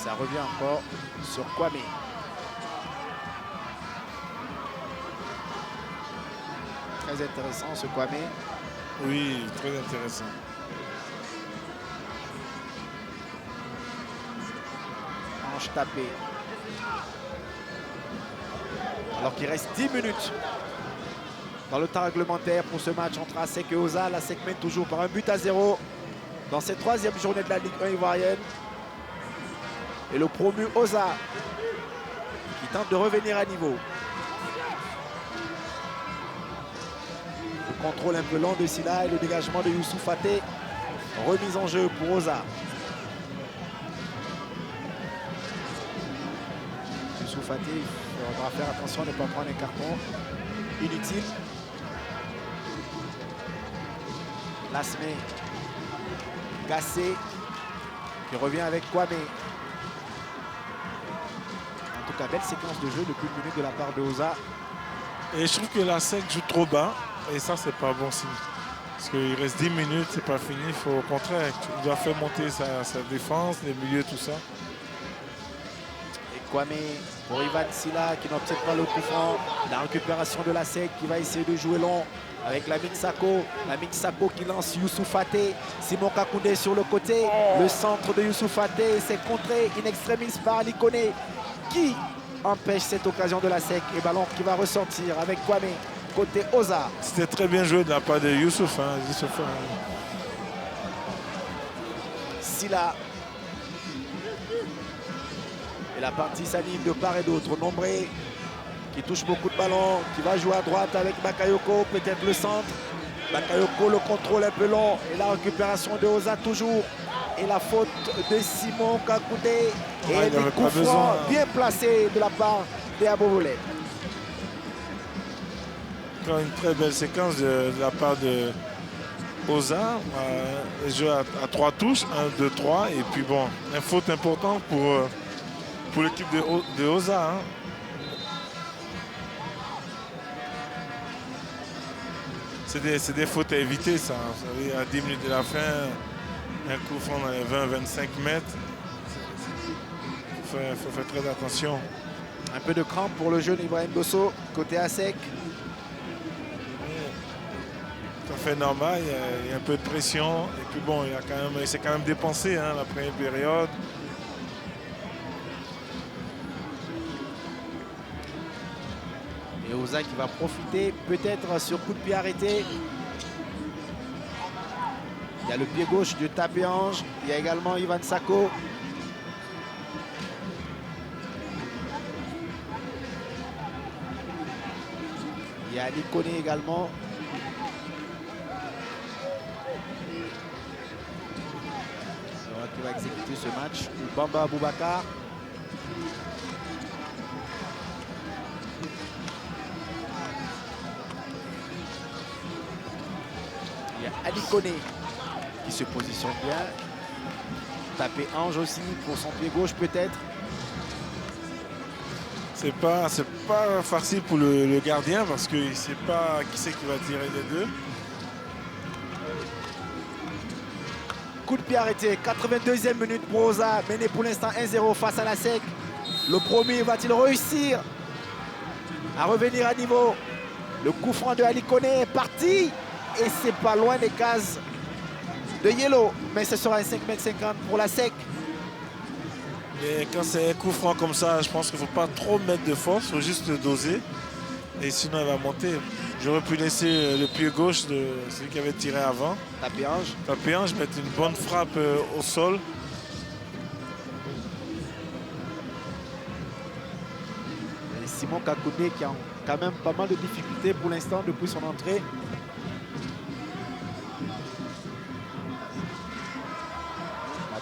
Ça revient encore sur Kwame. Très intéressant ce Kwame. Oui, très intéressant. Hanche tapée. Alors qu'il reste 10 minutes dans le temps réglementaire pour ce match entre ASEC et OSA. L'ASEC mène toujours par 1-0 dans cette 3e journée de la Ligue 1 ivoirienne. Et le promu OSA qui tente de revenir à niveau. Le contrôle un peu lent de Silla et le dégagement de Youssouf Faté. Remise en jeu pour OSA. Youssouf Faté, il faudra faire attention à ne pas prendre un carton inutile. Lasmé, Gassé, qui revient avec Kwame. En tout cas, belle séquence de jeu depuis une minute de la part de OSA. Et je trouve que la SEC joue trop bas. Et ça, c'est pas bon signe. Parce qu'il reste 10 minutes, c'est pas fini. Il faut au contraire, il doit faire monter sa défense, les milieux, tout ça. Et Kwame pour Ivan Silla qui n'obtient pas le coup franc. La récupération de la SEC qui va essayer de jouer long avec Lamine Sako. Lamine Sako qui lance Youssouf Faté. Simon Kakoundé sur le côté. Le centre de Youssouf Faté, c'est contré in extremis par Likone qui empêche cette occasion de la SEC. Et ballon qui va ressortir avec Kwame côté OSA. C'était très bien joué de la part de Youssouf. Silla. Et la partie s'anime de part et d'autre. Nombré qui touche beaucoup de ballons, qui va jouer à droite avec Bakayoko, peut-être le centre. Bakayoko, le contrôle un peu long et la récupération de OSA toujours. Et la faute de Simon Kakoundé. Et des coups francs bien placés de la part des Abovolé. Une très belle séquence de la part de OSA. Jeu à 3 touches, 1, 2, 3. Et puis bon, une faute importante pour l'équipe de OSA. Hein. C'est des fautes à éviter, ça. Vous savez, à 10 minutes de la fin, un coup franc dans les 20-25 mètres. Il faut faire très attention. Un peu de crampe pour le jeune Ibrahim Bosso, côté ASEC. Ça fait normal, il y a un peu de pression. Et puis bon, il s'est quand même dépensé hein, la première période. Et OSA qui va profiter peut-être sur coup de pied arrêté. Il y a le pied gauche de Tapé-Ange. Il y a également Ivan Sako. Il y a Likone également. Qui va exécuter ce match. Bamba Boubacar. Il y a Alikone qui se positionne bien. Tapé-Ange aussi pour son pied gauche peut-être. C'est pas facile pour le gardien parce qu'il ne sait pas qui c'est qui va tirer les deux. Coup de pied arrêté, 82e minute pour OSA, mené pour l'instant 1-0 face à la SEC. Le premier va-t-il réussir à revenir à niveau? Le coup franc de Alikone est parti et c'est pas loin des cases de Yellow, mais ce sera un 5,50 m pour la SEC. Et quand c'est un coup franc comme ça, je pense qu'il ne faut pas trop mettre de force, il faut juste doser. Et sinon, elle va monter. J'aurais pu laisser le pied gauche de celui qui avait tiré avant. Tapé-Ange. Tapé-Ange, mettre une bonne frappe au sol. Et Simon Kakoundé qui a quand même pas mal de difficultés pour l'instant depuis son entrée.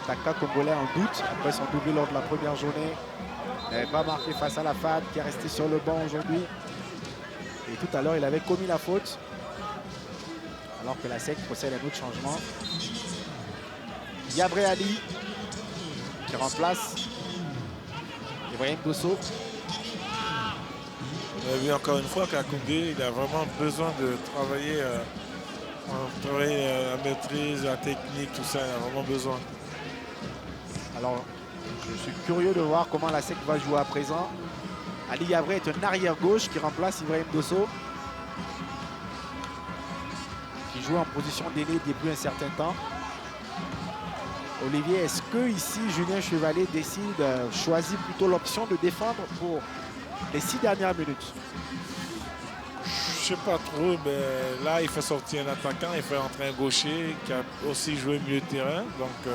L'attaquant congolais en doute après son doublé lors de la première journée. Il n'avait pas marqué face à la FAD qui est resté sur le banc aujourd'hui. Et tout à l'heure, il avait commis la faute. Alors que la SEC procède à un autre changement. Yabré Ali qui remplace Ibrahim Bosso. On a vu encore une fois qu'Akoundé, il a vraiment besoin de travailler, la maîtrise, la technique, tout ça, il a vraiment besoin. Alors, Je suis curieux de voir comment la SEC va jouer à présent. Ali Yabré est un arrière-gauche qui remplace Ibrahim Dosso, qui joue en position d'ailier depuis un certain temps. Olivier, est-ce que ici Julien Chevalier choisit plutôt l'option de défendre pour les 6 dernières minutes? Je sais pas trop, mais là il fait sortir un attaquant, il fait entrer un gaucher qui a aussi joué milieu de terrain. Donc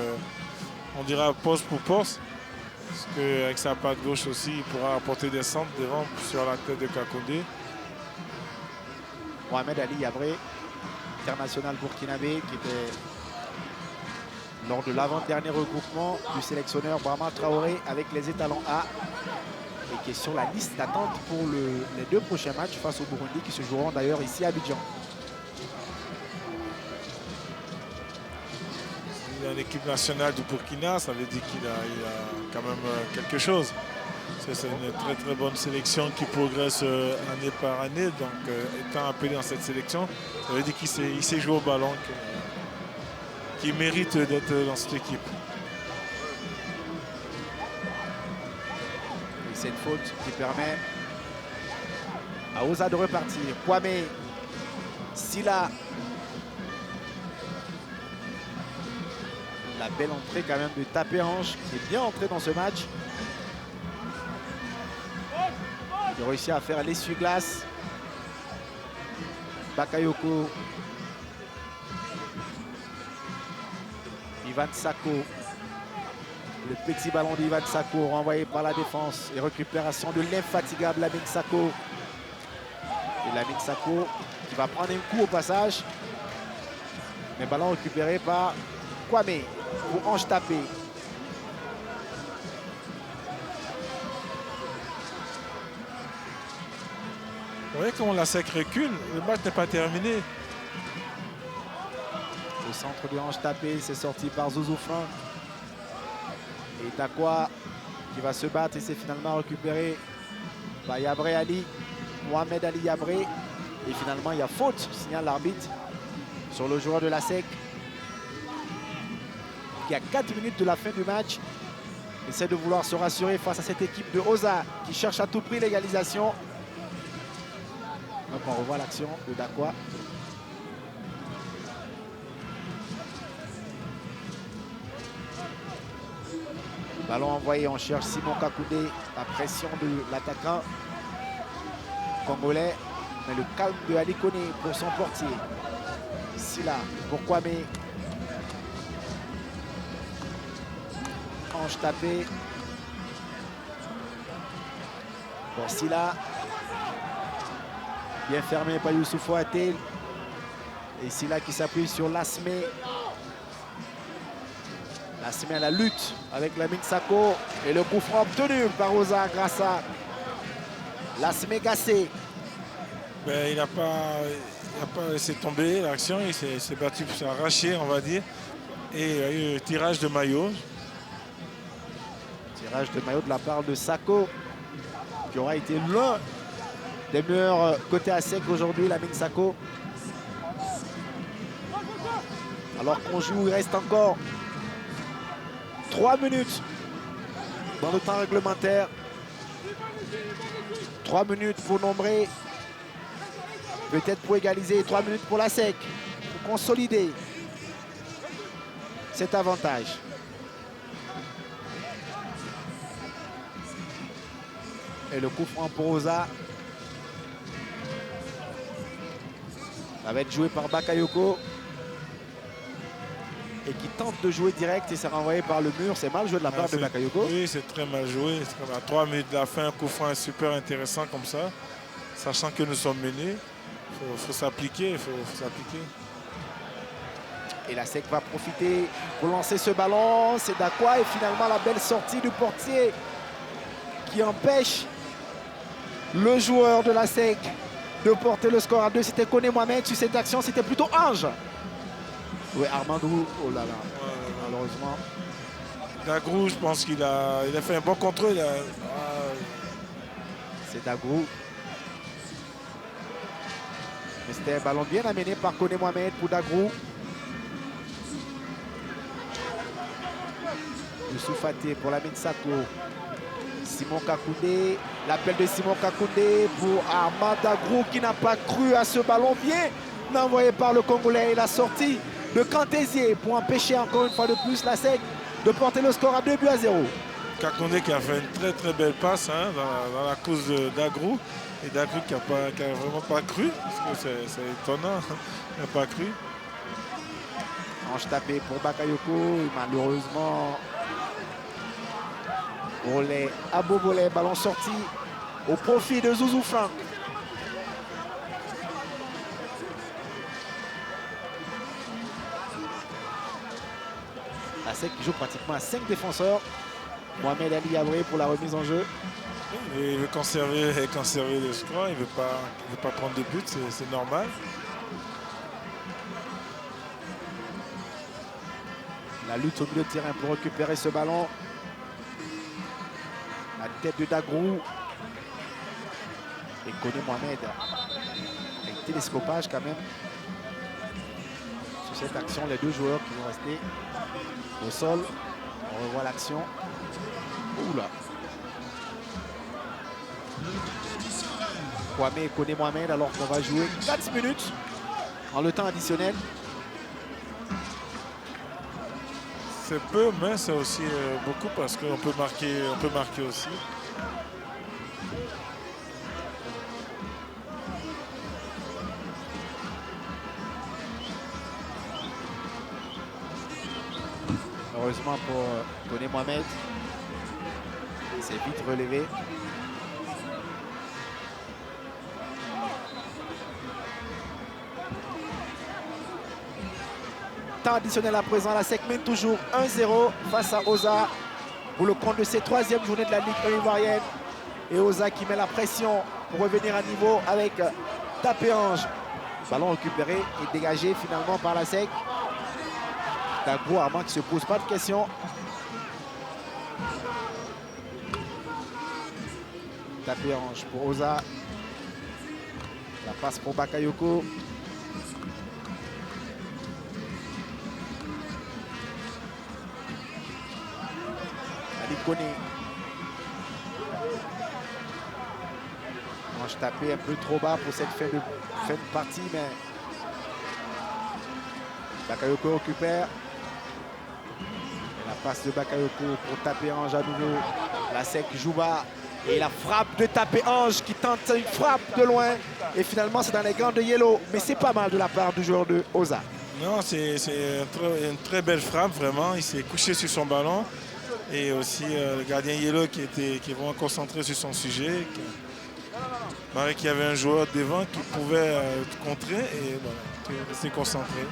on dira poste pour poste. Parce qu'avec sa patte gauche aussi, il pourra apporter des centres devant sur la tête de Kakoundé. Mohamed Ali Yabré, international burkinabé, qui était lors de l'avant-dernier regroupement du sélectionneur Brahma Traoré avec les étalons A, et qui est sur la liste d'attente pour les 2 prochains matchs face au Burundi qui se joueront d'ailleurs ici à Abidjan. Il a l'équipe nationale du Burkina, ça veut dire qu'il a quand même quelque chose. C'est une très très bonne sélection qui progresse année par année. Donc étant appelé dans cette sélection, ça veut dire qu'il sait jouer au ballon, qu'il mérite d'être dans cette équipe. Et cette faute qui permet à Oza de repartir. Kwame, Silla. La belle entrée quand même de Tapérange qui est bien entré dans ce match. Il a réussi à faire l'essuie-glace. Bakayoko. Ivan Sako. Le petit ballon d'Ivan Sako renvoyé par la défense. Et récupération de l'infatigable Lamine Sako. Et Lamine Sako qui va prendre un coup au passage. Mais ballon récupéré par Kwame pour Ange Tapé. Vous voyez comment la SEC recule, le match n'est pas terminé. Au centre de Ange Tapé, c'est sorti par Zouzoufan. Et Takwa qui va se battre et c'est finalement récupéré par Yabré Ali, Mohamed Ali Yabré. Et finalement, il y a faute, signale l'arbitre, sur le joueur de la SEC. Qui a 4 minutes de la fin du match essaie de vouloir se rassurer face à cette équipe de Oza qui cherche à tout prix l'égalisation. Donc on revoit l'action de Dakwa. Ballon envoyé, on cherche Simon Kakoundé. La pression de l'attaquant congolais. Mais le calme de Ali Koné pour son portier. Silla pour Kwame. Ange Tapé. Pour Silla. Bien fermé par Youssoufou Atel. Et Silla qui s'appuie sur Lasmé. Lasmé à la lutte avec Lamine Sako. Et le coup franc obtenu par Oza grâce à Lasmé Gassé. Ben, il n'a pas laissé tomber l'action. Il s'est battu pour s'arracher, on va dire. Et il y a eu tirage de maillot. Tirage de maillot de la part de Sako, qui aura été l'un des meilleurs côté à sec aujourd'hui, Lamine Sako. Alors qu'on joue, il reste encore 3 minutes dans le temps réglementaire. 3 minutes pour nombrer, peut-être pour égaliser, 3 minutes pour la SEC, pour consolider cet avantage. Et le coup franc pour Oza. Ça va être joué par Bakayoko. Et qui tente de jouer direct et c'est renvoyé par le mur. C'est mal joué de la part de Bakayoko. Oui, c'est très mal joué. À 3 minutes de la fin, un coup franc est super intéressant comme ça. Sachant que nous sommes menés, il faut s'appliquer. Et la SEC va profiter pour lancer ce ballon. C'est Dakwa et finalement la belle sortie du portier qui empêche le joueur de la SEC de porter le score à 2. C'était Koné Mohamed. Sur cette action, c'était plutôt Ange. Oui, Armandou, oh là là, malheureusement. Dagrou, je pense qu'il a fait un bon contrôle. C'est Dagrou. Mais c'était un ballon bien amené par Koné Mohamed pour Dagrou. Youssouf Faté pour la Sako. Simon Kakoundé. L'appel de Simon Kakoundé pour Armand Dagrou qui n'a pas cru à ce ballon bien envoyé par le Congolais. Il a sorti de Cantésier pour empêcher encore une fois de plus la SEC de porter le score à 2-0. Kakoundé qui a fait une très belle passe hein, dans la course Dagrou. Et Dagrou qui n'a vraiment pas cru, parce que c'est étonnant, il n'a pas cru. Ange tapé pour Bakayoko, et malheureusement pour les Abobolais, ballon sorti au profit de Zouzou Franck. La SEC joue pratiquement à 5 défenseurs. Mohamed Ali Abré pour la remise en jeu. Il veut conserver le score, il ne veut pas prendre de but, c'est normal. La lutte au milieu de terrain pour récupérer ce ballon. La tête de Dagrou. Et Koné Mohamed. Avec télescopage quand même. Sur cette action, les deux joueurs qui vont rester au sol. On revoit l'action. Oula. Kwame et Koné Mohamed alors qu'on va jouer 4 minutes en le temps additionnel. C'est peu, mais c'est aussi beaucoup parce qu'on peut marquer aussi. Heureusement pour Koné Mohamed, c'est vite relevé. Temps additionnel à présent, la SEC mène toujours 1-0 face à Oza pour le compte de ses 3e journées de la Ligue 1 ivoirienne. Et Oza qui met la pression pour revenir à niveau avec Tapé Ange. Ballon récupéré et dégagé finalement par la SEC. Dagrou Armand qui ne se pose pas de questions. Tapé Ange pour Oza. La passe pour Bakayoko. Koné. Ange tapé un peu trop bas pour cette fin de partie, mais Bakayoko récupère. Et la passe de Bakayoko pour Tapé Ange à nouveau. La SEC joue bas. Et la frappe de Tapé Ange qui tente une frappe de loin. Et finalement, c'est dans les gants de Yellow. Mais c'est pas mal de la part du joueur de Oza. Non, c'est une très belle frappe, vraiment. Il s'est couché sur son ballon. Et aussi le gardien Yellow qui est vraiment concentré sur son sujet. Il paraît qu'il y avait un joueur devant qui pouvait contrer et voilà, il s'est concentré.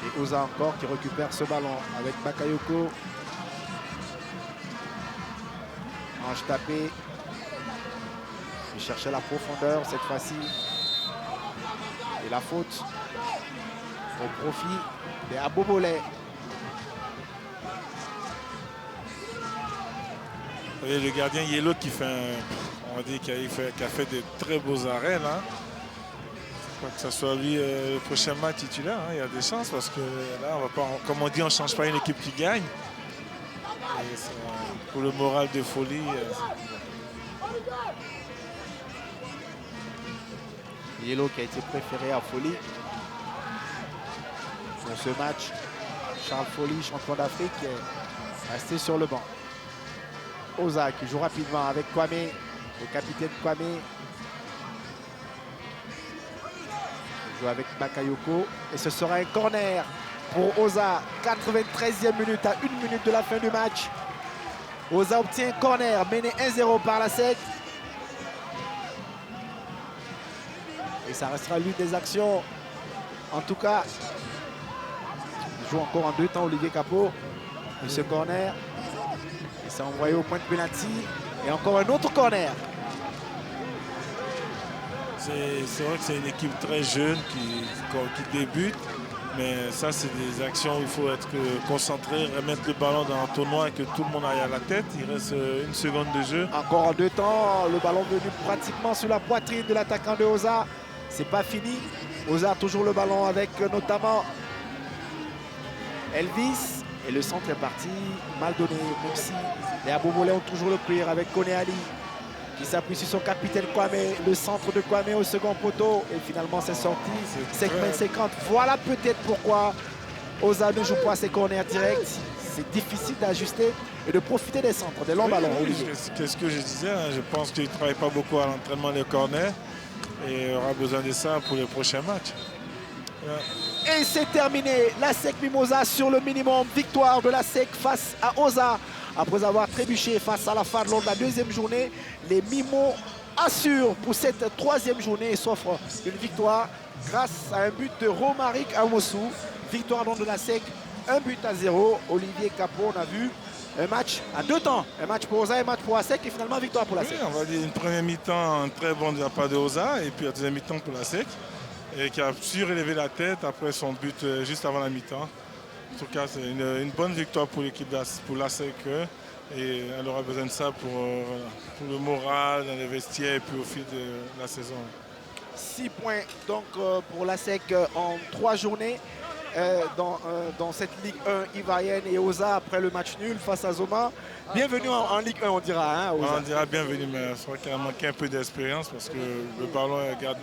Et Oza encore qui récupère ce ballon avec Bakayoko. Ange tapé. Il cherchait la profondeur cette fois-ci. Et la faute au profit des Abobolais. Et le gardien Yellow qui fait on va dire qu'il a fait de très beaux arrêts là. Que ce soit lui le prochain match titulaire, hein, il y a des chances parce que là, on va pas, comme on dit, on ne change pas une équipe qui gagne. Et pour le moral de Folie. Yellow qui a été préféré à Folie. Pour ce match, Charles Folie, champion d'Afrique, est resté sur le banc. Oza qui joue rapidement avec Kwame, le capitaine Kwame. Il joue avec Bakayoko. Et ce sera un corner pour Oza. 93e minute à 1 minute de la fin du match. Oza obtient un corner, mené 1-0 par la SEC. Et ça restera l'une des actions. En tout cas, il joue encore en 2 temps Olivier Capot. Et ce corner, il s'est envoyé au point de pénalty. Et encore un autre corner. C'est vrai que c'est une équipe très jeune qui débute. Mais ça, c'est des actions où il faut être concentré, remettre le ballon dans un tournoi et que tout le monde aille à la tête. Il reste 1 seconde de jeu. Encore en 2 temps, le ballon venu pratiquement sur la poitrine de l'attaquant de Oza. C'est pas fini. Oza a toujours le ballon avec notamment Elvis. Et le centre est parti, mal donné, même si les Abomolais ont toujours le cuir avec Kone Ali qui s'appuie sur son capitaine Kwame, le centre de Kwame au second poteau. Et finalement, c'est sorti. Segment 50. Voilà peut-être pourquoi Oza ne joue pas ses corners directs. C'est difficile d'ajuster et de profiter des centres, des longs ballons. C'est ce que je disais. Hein. Je pense qu'il ne travaille pas beaucoup à l'entraînement des corners et il aura besoin de ça pour les prochains matchs. Et c'est terminé. La SEC Mimosa sur le minimum. Victoire de la SEC face à Oza. Après avoir trébuché face à la FAD lors de la deuxième journée, les Mimos assurent pour cette troisième journée et s'offrent une victoire grâce à un but de Romaric Amosou. Victoire donc de la SEC, 1-0. Olivier Capot, on a vu un match à deux temps. Un match pour Oza et un match pour la SEC et finalement victoire pour la SEC. Oui, on va dire une première mi-temps très bonne de la part de Oza et puis la deuxième mi-temps pour la SEC. Et qui a su relever la tête après son but juste avant la mi-temps. En tout cas, c'est une bonne victoire pour l'équipe pour la SEC. Et elle aura besoin de ça pour le moral dans les vestiaires et puis au fil de la saison. 6 points donc pour la SEC en 3 journées dans cette Ligue 1 ivoirienne et Oza après le match nul face à Zoma. Bienvenue en Ligue 1, on dira. Hein, on dira bienvenue, mais je crois qu'il a manqué un peu d'expérience parce que le ballon est gardé.